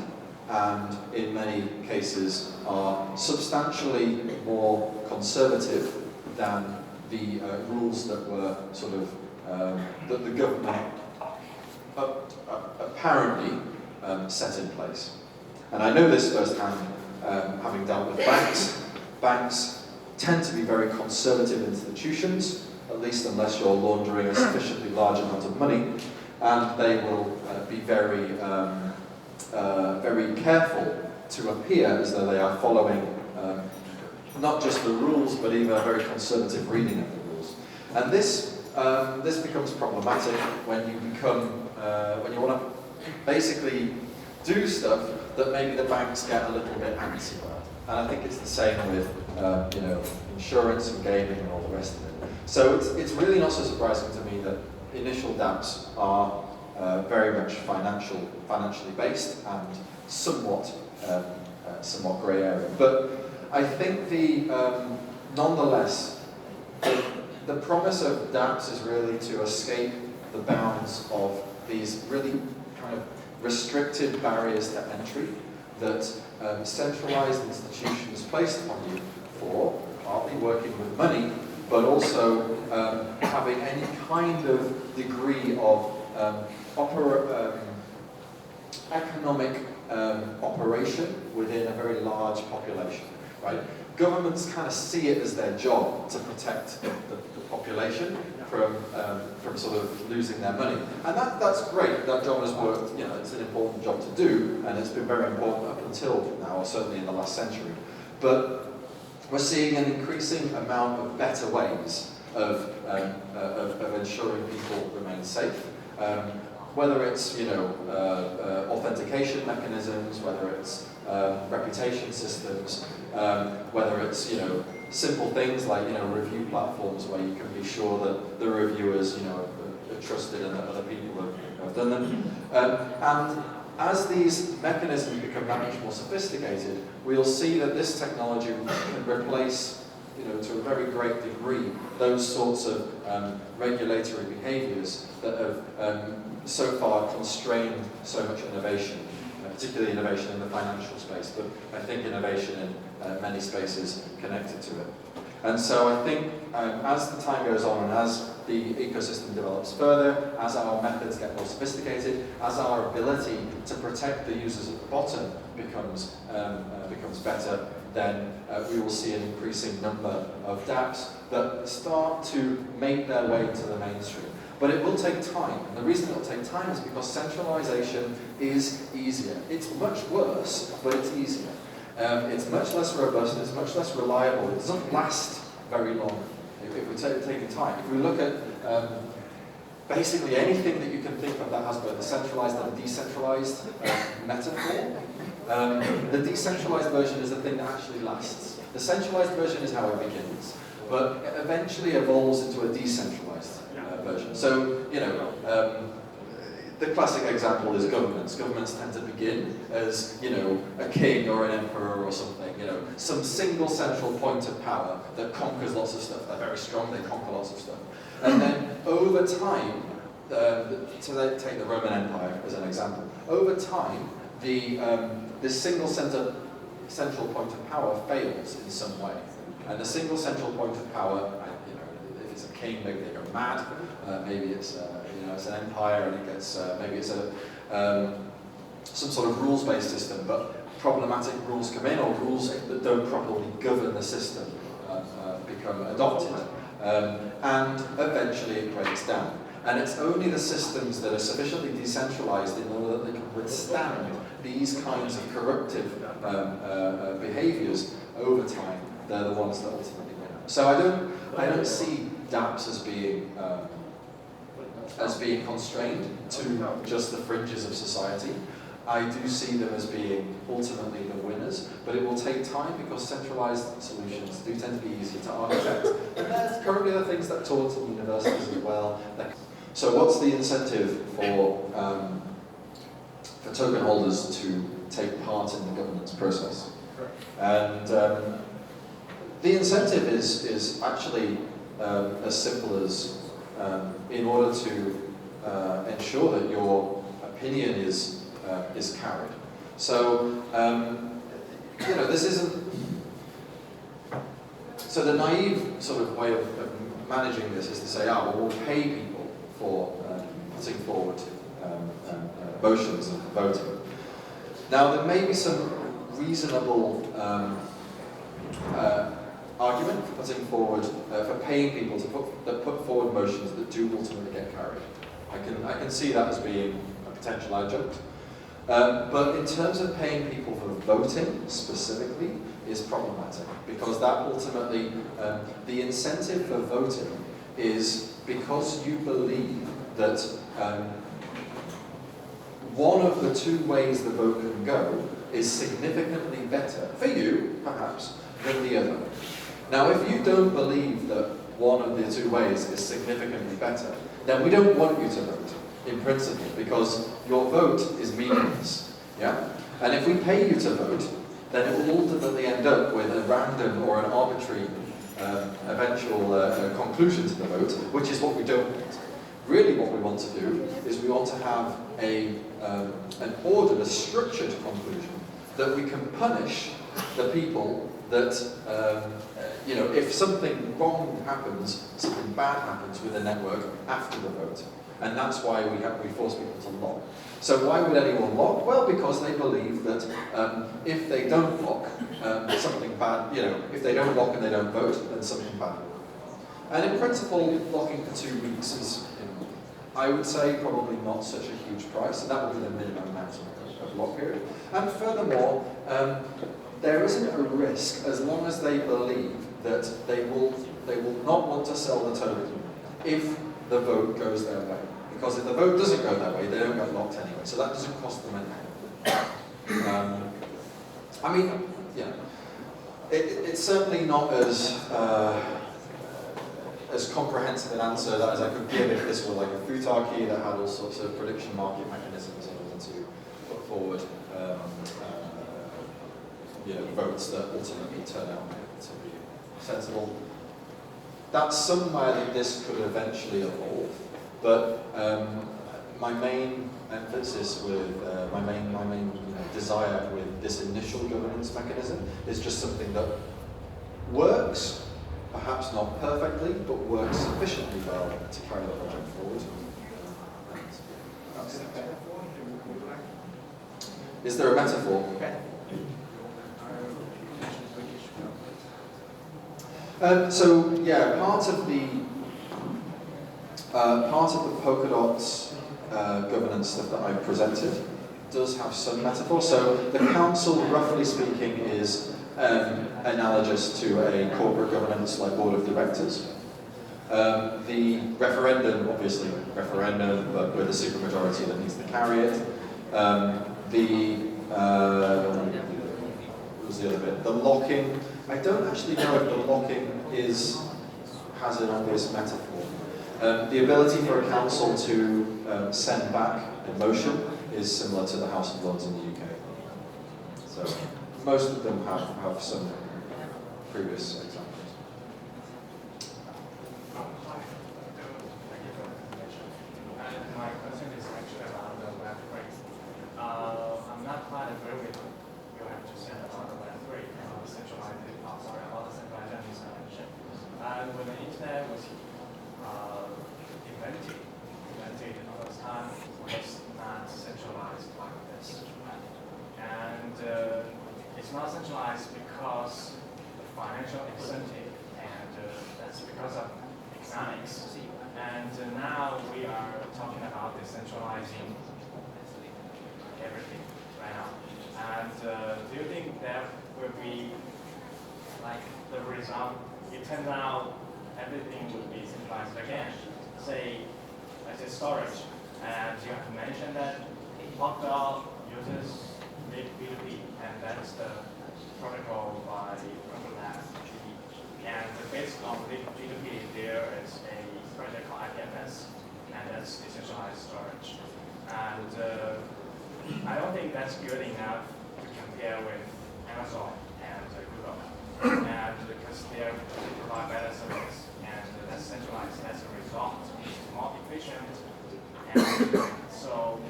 and in many cases are substantially more conservative than the rules that were sort of that the government apparently set in place. And I know this firsthand, having dealt with banks. Banks tend to be very conservative institutions, at least unless you're laundering a sufficiently large amount of money, and they will be very, very careful to appear as though they are following not just the rules, but even a very conservative reading of the rules. And this becomes problematic when you when you want to basically do stuff that maybe the banks get a little bit antsy about. And I think it's the same with insurance and gaming and all the rest of it. So it's really not so surprising to me that initial dApps are very much financially based and somewhat grey area. But I think nonetheless, the promise of dApps is really to escape the bounds of these really kind of restricted barriers to entry that centralized institutions placed upon you for partly working with money, but also having any kind of degree of economic operation within a very large population, right? Governments kind of see it as their job to protect the population from sort of losing their money. And that's great. That job has worked, you know, it's an important job to do, and it's been very important up until now, or certainly in the last century. But we're seeing an increasing amount of better ways of ensuring people remain safe. Whether it's, you know, authentication mechanisms, whether it's reputation systems, whether it's, you know, simple things like, you know, review platforms where you can be sure that the reviewers, you know, are trusted and that other people have done them. And as these mechanisms become that much more sophisticated, we'll see that this technology can replace, you know, to a very great degree, those sorts of regulatory behaviors that have so far constrained so much innovation, particularly innovation in the financial space, but I think innovation in many spaces connected to it. And so I think as the time goes on and as the ecosystem develops further, as our methods get more sophisticated, as our ability to protect the users at the bottom becomes better, then we will see an increasing number of dApps that start to make their way to the mainstream. But it will take time, and the reason it will take time is because centralization is easier. It's much worse, but it's easier. It's much less robust, it's much less reliable, it doesn't last very long if we take the time. If we look at basically anything that you can think of that has both a centralized and a decentralized metaphor, the decentralized version is the thing that actually lasts. The centralized version is how it begins, but it eventually evolves into a decentralized version. So, you know, the classic example is governments. Governments tend to begin as, you know, a king or an emperor or something, you know, some single central point of power that conquers lots of stuff. They're very strong, they conquer lots of stuff. And then over time, to take the Roman Empire as an example, over time, this single central point of power fails in some way. And the single central point of power, you know, if it's a king, maybe they go mad. Maybe it's you know, it's an empire and it gets maybe it's some sort of rules-based system, but problematic rules come in, or rules that don't properly govern the system become adopted, and eventually it breaks down. And it's only the systems that are sufficiently decentralized in order that they can withstand these kinds of corruptive behaviors over time. They're the ones that ultimately win. So I don't see dApps as being constrained to just the fringes of society. I do see them as being ultimately the winners, but it will take time because centralized solutions do tend to be easier to architect. And there's currently the things that are taught at universities as well. So what's the incentive for token holders to take part in the governance process? And the incentive is actually as simple as in order to ensure that your opinion is carried. So you know, this isn't. So the naive sort of way of managing this is to say, well, we'll pay people for putting forward motions and voting. Now there may be some reasonable argument for putting forward, for paying people to put forward motions that do ultimately get carried. I can see that as being a potential adjunct. But in terms of paying people for voting specifically is problematic, because that ultimately, the incentive for voting is because you believe that one of the two ways the vote can go is significantly better, for you perhaps, than the other. Now if you don't believe that one of the two ways is significantly better, then we don't want you to vote, in principle, because your vote is meaningless. Yeah? And if we pay you to vote, then it will ultimately end up with a random or an arbitrary eventual conclusion to the vote, which is what we don't want. Really what we want to do is we want to have an ordered, a structured conclusion that we can punish the people that, you know, if something wrong happens, something bad happens with a network after the vote. And that's why we force people to lock. So why would anyone lock? Well, because they believe that if they don't lock, something bad, you know, if they don't lock and they don't vote, then something bad will happen. And in principle, locking for 2 weeks is, you know, I would say probably not such a huge price, and that would be the minimum amount of lock period. And furthermore, there isn't a risk as long as they believe that they will not want to sell the token if the vote goes their way. Because if the vote doesn't go their way, they don't get locked anyway. So that doesn't cost them anything. I mean, yeah, it's certainly not as comprehensive an answer as I could give if this were like a futarchy that had all sorts of prediction market mechanisms in order to put forward you know, votes that ultimately turn out to be sensible. That's somewhere that this could eventually evolve, but my main emphasis with my main you know, desire with this initial governance mechanism is just something that works, perhaps not perfectly, but works sufficiently well to carry the project forward. Is there a metaphor? So yeah, part of the Polkadot governance stuff that I presented does have some metaphor. So the council, roughly speaking, is analogous to a corporate governance like board of directors. The referendum, obviously, referendum, but with a supermajority that needs to carry it. What was the other bit? The locking. I don't actually know if the locking has an obvious metaphor. The ability for a council to send back a motion is similar to the House of Lords in the UK. So most of them have some previous examples. My question is actually about the Web3. I'm not quite agree with you have just said about the Web3 about the centralized administration. When the internet was invented all this time, it was not centralized like this. And it's not centralized because the financial incentive, and that's because of economics. And now we are talking about decentralizing everything right now. And do you think that will be like the result? It turns out everything would be centralized again. Say, as a storage, and you have mentioned that Polkadot uses B2B, and that's the protocol by Polkadot. And based on B2B, there is a project called IPFS, and that's decentralized storage. And I don't think that's good enough to compare with Amazon and Google. And because they provide better service, and that's centralized as a result, it's more efficient. And so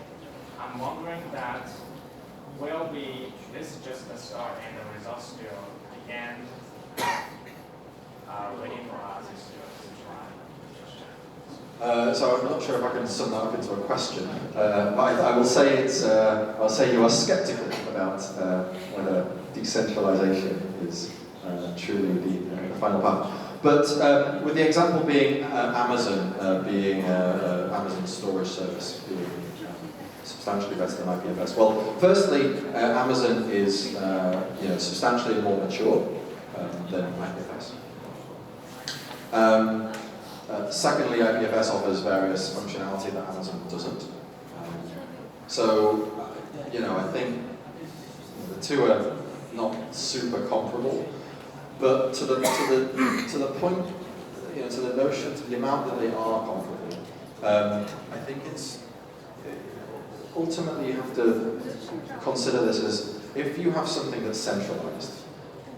I'm wondering that this is just the start, and the results still the end. Waiting for us is still centralized. So I'm not sure if I can sum that up into a question, but I will say I'll say you are sceptical about whether decentralization is truly the final path. But with the example being Amazon being Amazon storage service being substantially better than IPFS. Well, firstly, Amazon is substantially more mature than IPFS. Secondly, IPFS offers various functionality that Amazon doesn't. So, I think the two are not super comparable. But to the point, to the notion, to the amount that they are comparable, I think it's ultimately you have to consider this as if you have something that's centralized,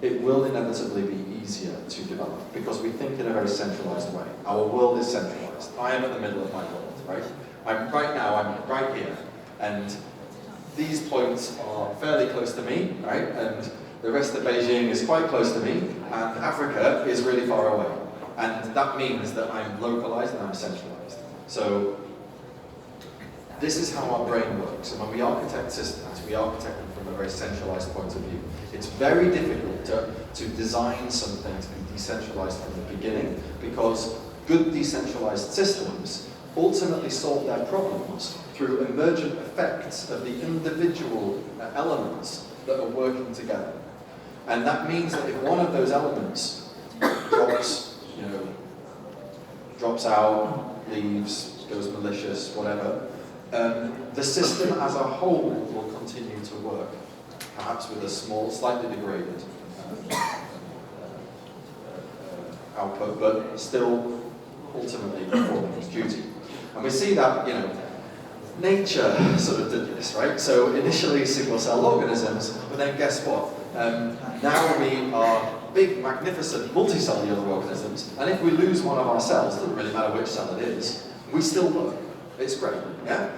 it will inevitably be easier to develop because we think in a very centralized way. Our world is centralized. I am at the middle of my world, right? I'm right here, and these points are fairly close to me, right? And the rest of Beijing is quite close to me, and Africa is really far away. And that means that I'm localized and I'm centralized. So this is how our brain works. And when we architect systems, we architect them from a very centralized point of view. It's very difficult to design something to be decentralized from the beginning because good decentralized systems ultimately solve their problems through emergent effects of the individual elements that are working together. And that means that if one of those elements drops out, leaves, goes malicious, whatever, the system as a whole will continue to work, perhaps with a small, slightly degraded output, but still ultimately performing its duty. And we see that, nature sort of did this, right? So initially single-cell organisms, but then guess what? Now we are big, magnificent, multicellular organisms, and if we lose one of our cells, it doesn't really matter which cell it is, we still work. It's great, yeah?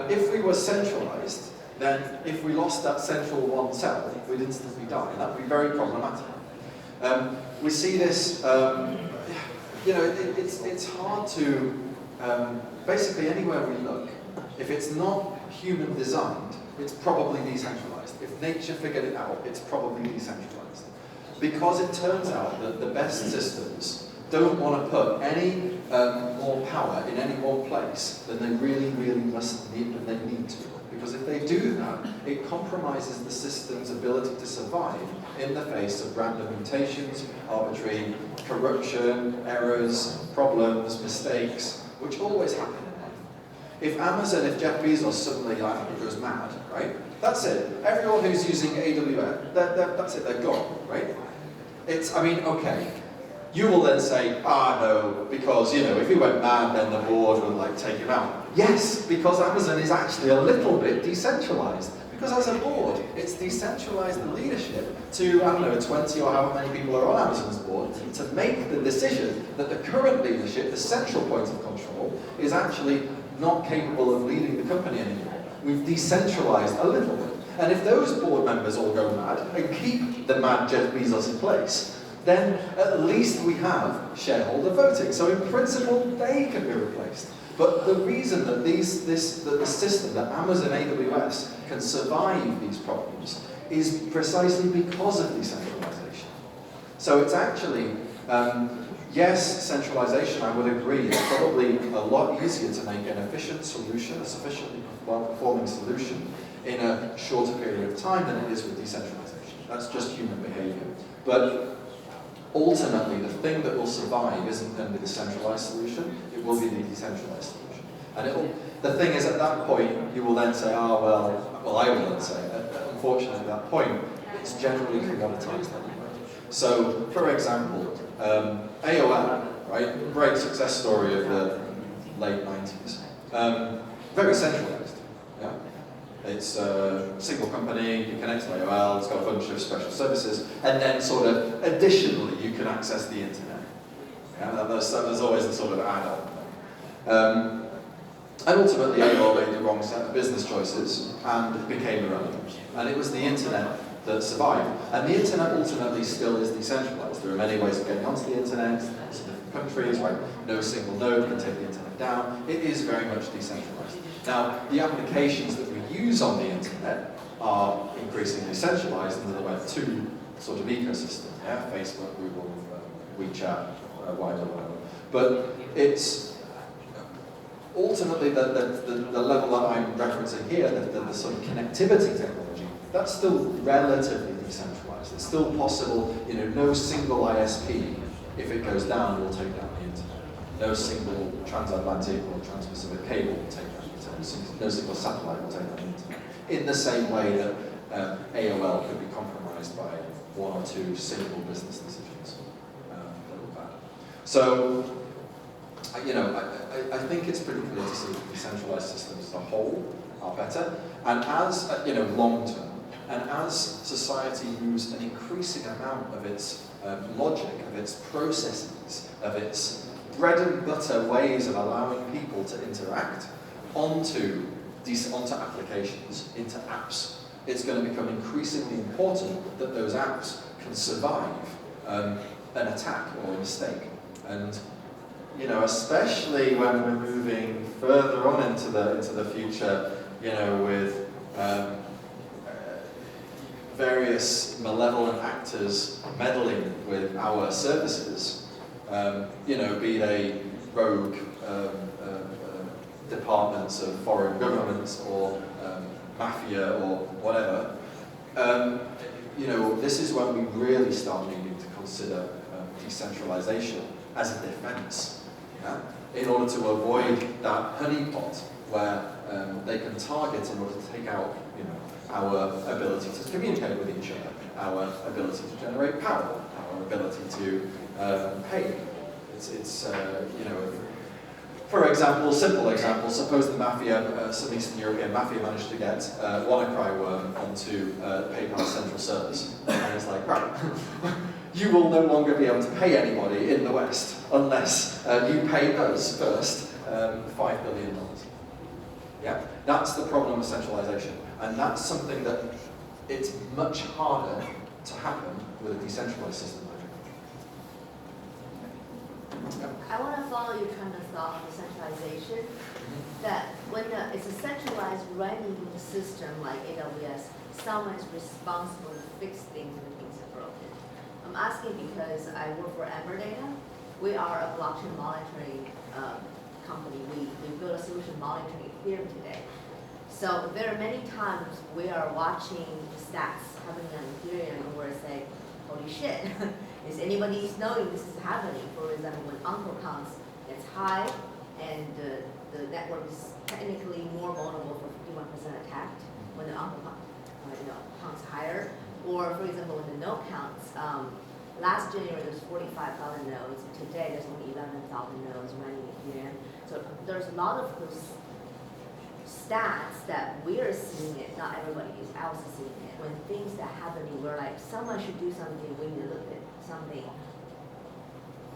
If we were centralized, then if we lost that central one cell, we'd instantly die, and that would be very problematic. We see this, it's hard to, basically anywhere we look, if it's not human designed, it's probably decentralized. If nature figured it out, it's probably decentralized. Because it turns out that the best systems don't want to put any more power in any one place than they really, really must need, and they need to. Because if they do that, it compromises the system's ability to survive in the face of random mutations, arbitrary corruption, errors, problems, mistakes, which always happen in life. If Amazon, if Jeff Bezos suddenly goes mad, right? That's it. Everyone who's using AWS, that's it, they're gone, right? Okay. You will then say, no, because, if he went mad, then the board would, take him out. Yes, because Amazon is actually a little bit decentralized. Because as a board, it's decentralized the leadership to, 20 or however many people are on Amazon's board, to make the decision that the current leadership, the central point of control, is actually not capable of leading the company anymore. We've decentralized a little bit. And if those board members all go mad and keep the mad Jeff Bezos in place, then at least we have shareholder voting. So in principle, they can be replaced. But the reason that the system, that Amazon AWS can survive these problems is precisely because of decentralization. So it's actually, yes, centralization, I would agree, is probably a lot easier to make an efficient solution, a sufficiently well-performing solution in a shorter period of time than it is with decentralization. That's just human behavior. But ultimately, the thing that will survive isn't going to be the centralized solution, it will be the decentralized solution. And the thing is, at that point, you will then say, I will then say, unfortunately at that point, it's generally commoditized anyway. So, for example, AOL, right, great success story of the late 90s. Very centralized, yeah? It's a single company, you connect to AOL, it's got a bunch of special services, and then sort of, additionally, you can access the internet. Yeah, there's always a sort of add-on thing. And ultimately, AOL made the wrong set of business choices and became irrelevant. And it was the internet that survived. And the internet ultimately still is decentralized. There are many ways of getting onto the internet, lots of different countries, right? No single node can take the internet down. It is very much decentralized. Now, the applications that we use on the internet are increasingly centralized into the Web 2 sort of ecosystem. Yeah? Facebook, Google, WeChat, whatever. But it's ultimately the level that I'm referencing here, the sort of connectivity technology, that's still relatively decentralized. It's still possible, no single ISP, if it goes down, will take down the internet. No single transatlantic or trans-Pacific cable will take down the internet. No single satellite will take down the internet. In the same way that AOL could be compromised by one or two single business decisions that were bad. So, I think it's pretty clear to see that decentralized systems as a whole are better, and as long term, and as society moves an increasing amount of its logic, of its processes, of its bread and butter ways of allowing people to interact onto applications, into apps, it's going to become increasingly important that those apps can survive an attack or a mistake. And especially when we're moving further on into the future, with various malevolent actors meddling with our services, be they rogue departments of foreign governments or mafia or whatever, this is when we really start needing to consider decentralization as a defense, in order to avoid that honeypot where they can target in order to take out our ability to communicate with each other, our ability to generate power, our ability to pay. For example, simple example, suppose the mafia, some Eastern European mafia managed to get WannaCry worm onto PayPal's central servers. And it's like, right, you will no longer be able to pay anybody in the West unless you pay us first $5 billion. Yeah, that's the problem of centralization. And that's something that it's much harder to happen with a decentralized system. I want to follow your train of thought on decentralization, that when it's a centralized running system like AWS, someone is responsible to fix things when things are broken. I'm asking because I work for Data. We are a blockchain monitoring company. We build a solution monitoring Ethereum today. So there are many times we are watching the stats happening on Ethereum and we're saying, holy shit, is anybody knowing this is happening? For example, when Uncle counts gets high and the network is technically more vulnerable for 51% attacked when the Uncle counts higher. Or for example, when the node counts, last January there was 45,000 nodes. Today there's only 11,000 nodes running Ethereum. So there's a lot of those stats that we're seeing it, not everybody else is seeing it. When things that happen, we're like, someone should do something, we need to look at something.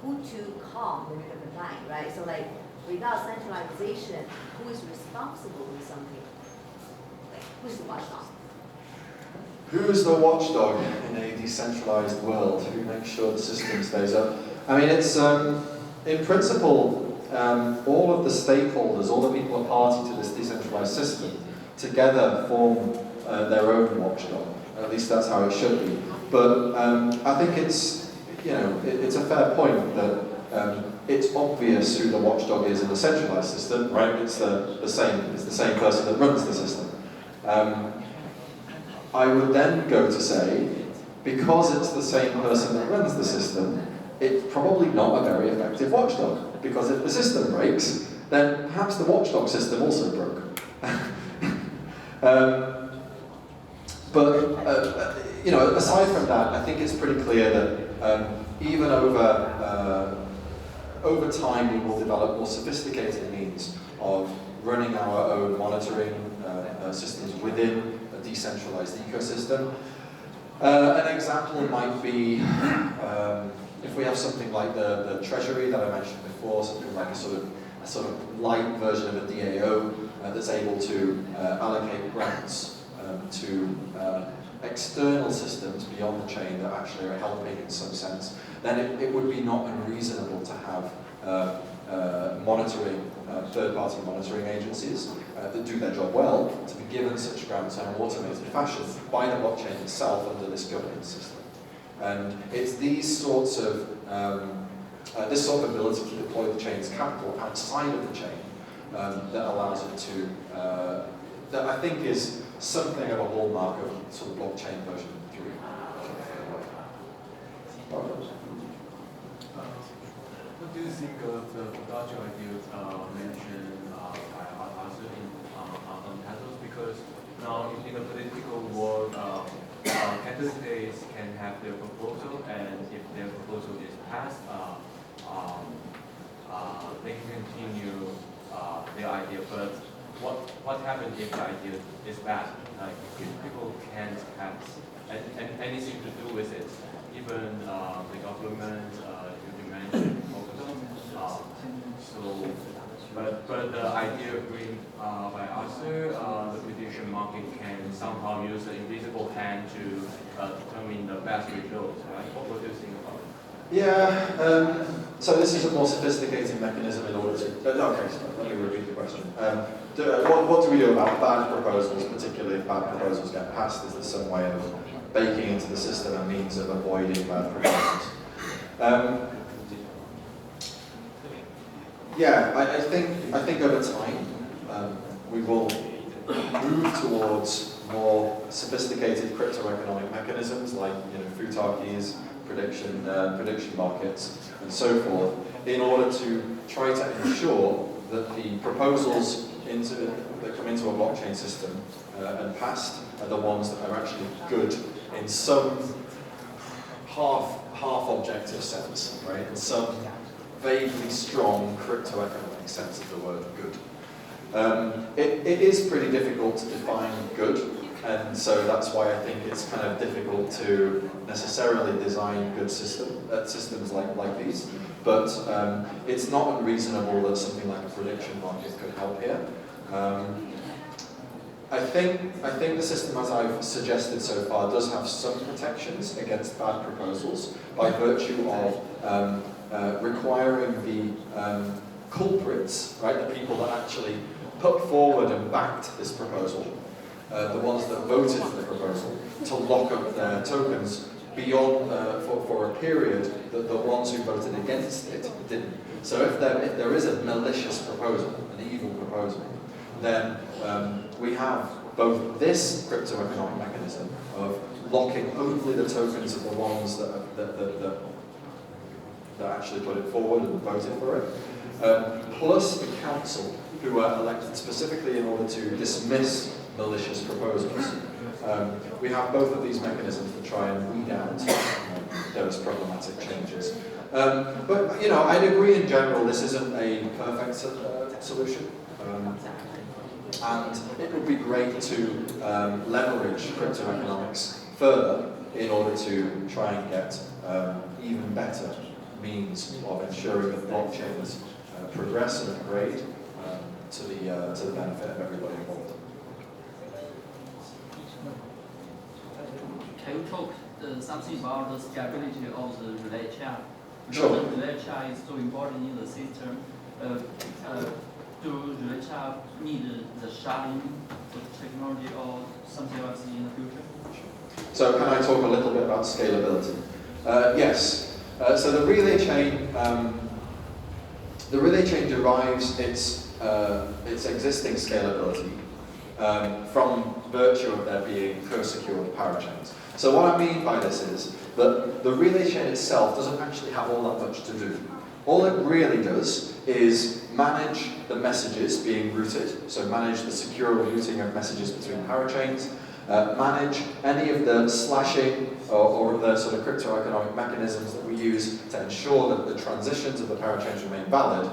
Who to call in the middle of the night, right? So like, without centralization, who is responsible for something? Like, who's the watchdog? Who's the watchdog in a decentralized world? Who makes sure the system stays up? I mean, it's, in principle, all of the stakeholders, all the people are party to this decentralized system, together form their own watchdog. At least that's how it should be. But I think it's, it's a fair point that it's obvious who the watchdog is in the centralized system, right? It's the same person that runs the system. I would then go to say, because it's the same person that runs the system, it's probably not a very effective watchdog. Because if the system breaks, then perhaps the watchdog system also broke. But aside from that, I think it's pretty clear that even over time we will develop more sophisticated means of running our own monitoring systems within a decentralized ecosystem. An example might be if we have something like the treasury that I mentioned before, something like a sort of light version of a DAO that's able to allocate grants to external systems beyond the chain that actually are helping in some sense, then it would be not unreasonable to have monitoring, third-party monitoring agencies that do their job well to be given such grants in an automated fashion by the blockchain itself under this governance system. And it's these sorts of, this sort of ability to deploy the chain's capital outside of the chain that allows it to, that I think is something of a hallmark of sort of blockchain version 3. What do you think of the Polkadot ideas mentioned by others on titles? Because now in the political world, candidates can have their proposal, and if their proposal is passed, they can continue their idea, but what happens if the idea is bad? Like if people can't have anything to do with it, even the government, you mentioned Polkadot. But the idea green by Arthur, the prediction market can somehow use the invisible hand to determine the best result, right? What do you think about it? Yeah, so this is a more sophisticated mechanism in order to... okay, so let me repeat the question. What do we do about bad proposals, particularly if bad proposals get passed? Is there some way of baking into the system a means of avoiding bad proposals? Yeah, I think over time we will move towards more sophisticated crypto-economic mechanisms like futakis, prediction markets, and so forth, in order to try to ensure that the proposals that come into a blockchain system and passed are the ones that are actually good in some half objective sense, right? In some vaguely strong crypto-economic sense of the word good. It is pretty difficult to define good, and so that's why I think it's kind of difficult to necessarily design good systems like these. But it's not unreasonable that something like a prediction market could help here. I think the system, as I've suggested so far, does have some protections against bad proposals by virtue of requiring the culprits, right, the people that actually put forward and backed this proposal, the ones that voted for the proposal, to lock up their tokens beyond for a period that the ones who voted against it didn't. So if there is a malicious proposal, an evil proposal, then we have both this crypto-economic mechanism of locking only the tokens of the ones that actually put it forward and voted for it, plus the council, who are elected specifically in order to dismiss malicious proposals. We have both of these mechanisms to try and weed out those problematic changes. But I'd agree in general this isn't a perfect solution. And it would be great to leverage crypto-economics further in order to try and get even better means of ensuring that blockchains progress and upgrade to the benefit of everybody involved. Can you talk something about the scalability of the relay chain? Sure. The relay chain is so important in the system. Do relay chain need the sharding technology or something else in the future? So can I talk a little bit about scalability? Yes. So the relay chain derives its existing scalability from virtue of there being co-secured parachains. So what I mean by this is that the relay chain itself doesn't actually have all that much to do. All it really does is manage the messages being routed, so manage the secure routing of messages between parachains, manage any of the slashing or the sort of crypto-economic mechanisms that we use to ensure that the transitions of the parachains remain valid,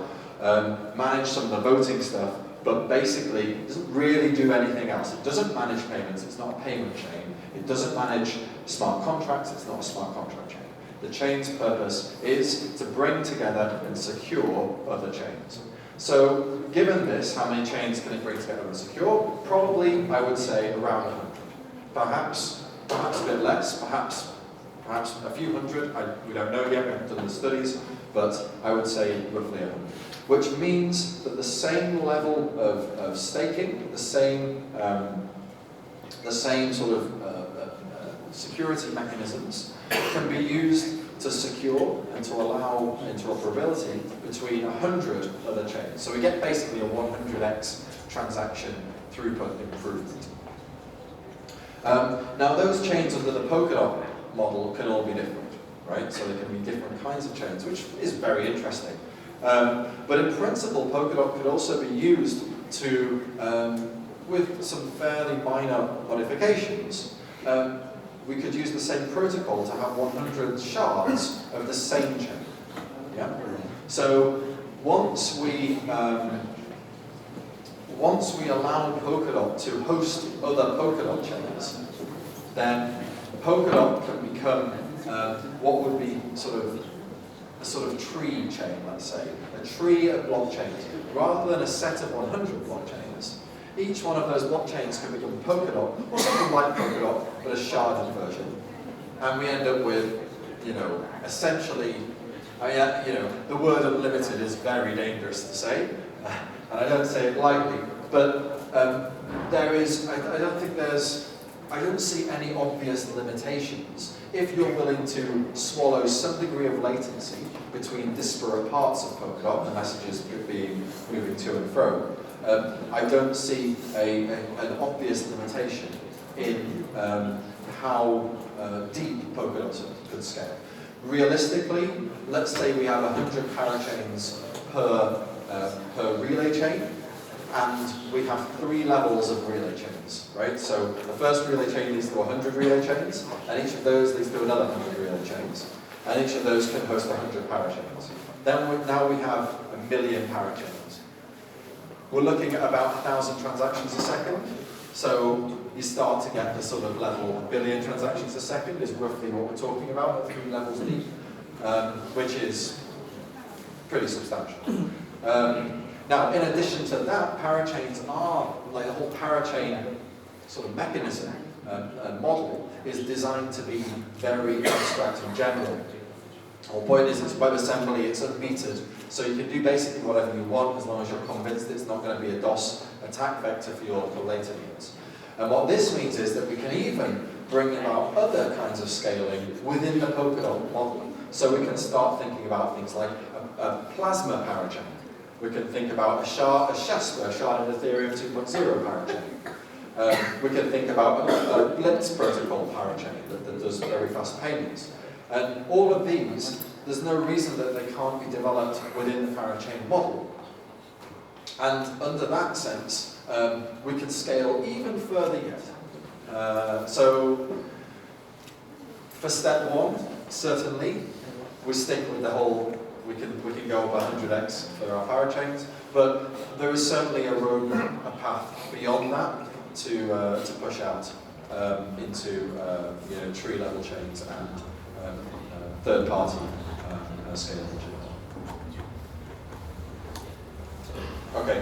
manage some of the voting stuff, but basically doesn't really do anything else. It doesn't manage payments, it's not a payment chain. It doesn't manage smart contracts, it's not a smart contract chain. The chain's purpose is to bring together and secure other chains. So given this, how many chains can it bring together and secure? Probably, I would say, around 100. Perhaps a bit less, perhaps a few hundred. We don't know yet, we haven't done the studies, but I would say roughly 100. Which means that the same level of staking, the same sort of security mechanisms can be used to secure and to allow interoperability between 100 other chains. So we get basically a 100x transaction throughput improvement. Now those chains under the Polkadot model can all be different, right? So there can be different kinds of chains, which is very interesting. But in principle, Polkadot could also be used to, with some fairly minor modifications, we could use the same protocol to have 100 shards of the same chain. Yeah? So once we allow Polkadot to host other Polkadot chains, then Polkadot can become what would be a sort of tree chain, let's say, a tree of blockchains, rather than a set of 100 blockchains. Each one of those blockchains can become Polkadot, or something like Polkadot, but a sharded version. And we end up with, essentially, the word unlimited is very dangerous to say, and I don't say it lightly, but I don't see any obvious limitations if you're willing to swallow some degree of latency between disparate parts of Polkadot, the messages moving to and fro. I don't see an obvious limitation in how deep Polkadot could scale. Realistically, let's say we have 100 parachains per relay chain, and we have 3 levels of relay chains, right? So the first relay chain leads to 100 relay chains, and each of those leads to another 100 relay chains, and each of those can host 100 parachains. Now we have 1 million parachains. We're looking at about 1,000 transactions a second, so you start to get the sort of level 1 billion transactions a second is roughly what we're talking about at 3 levels deep, which is pretty substantial. Now, in addition to that, parachains are, like the whole parachain sort of mechanism and model is designed to be very abstract and general. The whole point is it's WebAssembly, it's unmetered, so you can do basically whatever you want as long as you're convinced it's not going to be a DOS attack vector for your later needs. And what this means is that we can even bring about other kinds of scaling within the Polkadot model. So we can start thinking about things like a plasma parachain. We can think about a SHASTA, a sharded Ethereum 2.0 parachain. We can think about a Blitz protocol parachain that does very fast payments. And all of these, there's no reason that they can't be developed within the parachain model. And under that sense, we can scale even further yet. So for step 1, certainly, we stick with the whole, we can go up 100x for our parachains, but there is certainly a roadmap, a path beyond that to push out into tree level chains and third-party scalable chains. Okay.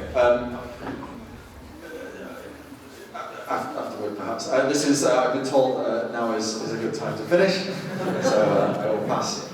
Afterward, perhaps. This is, I've been told now is a good time to finish, so I will pass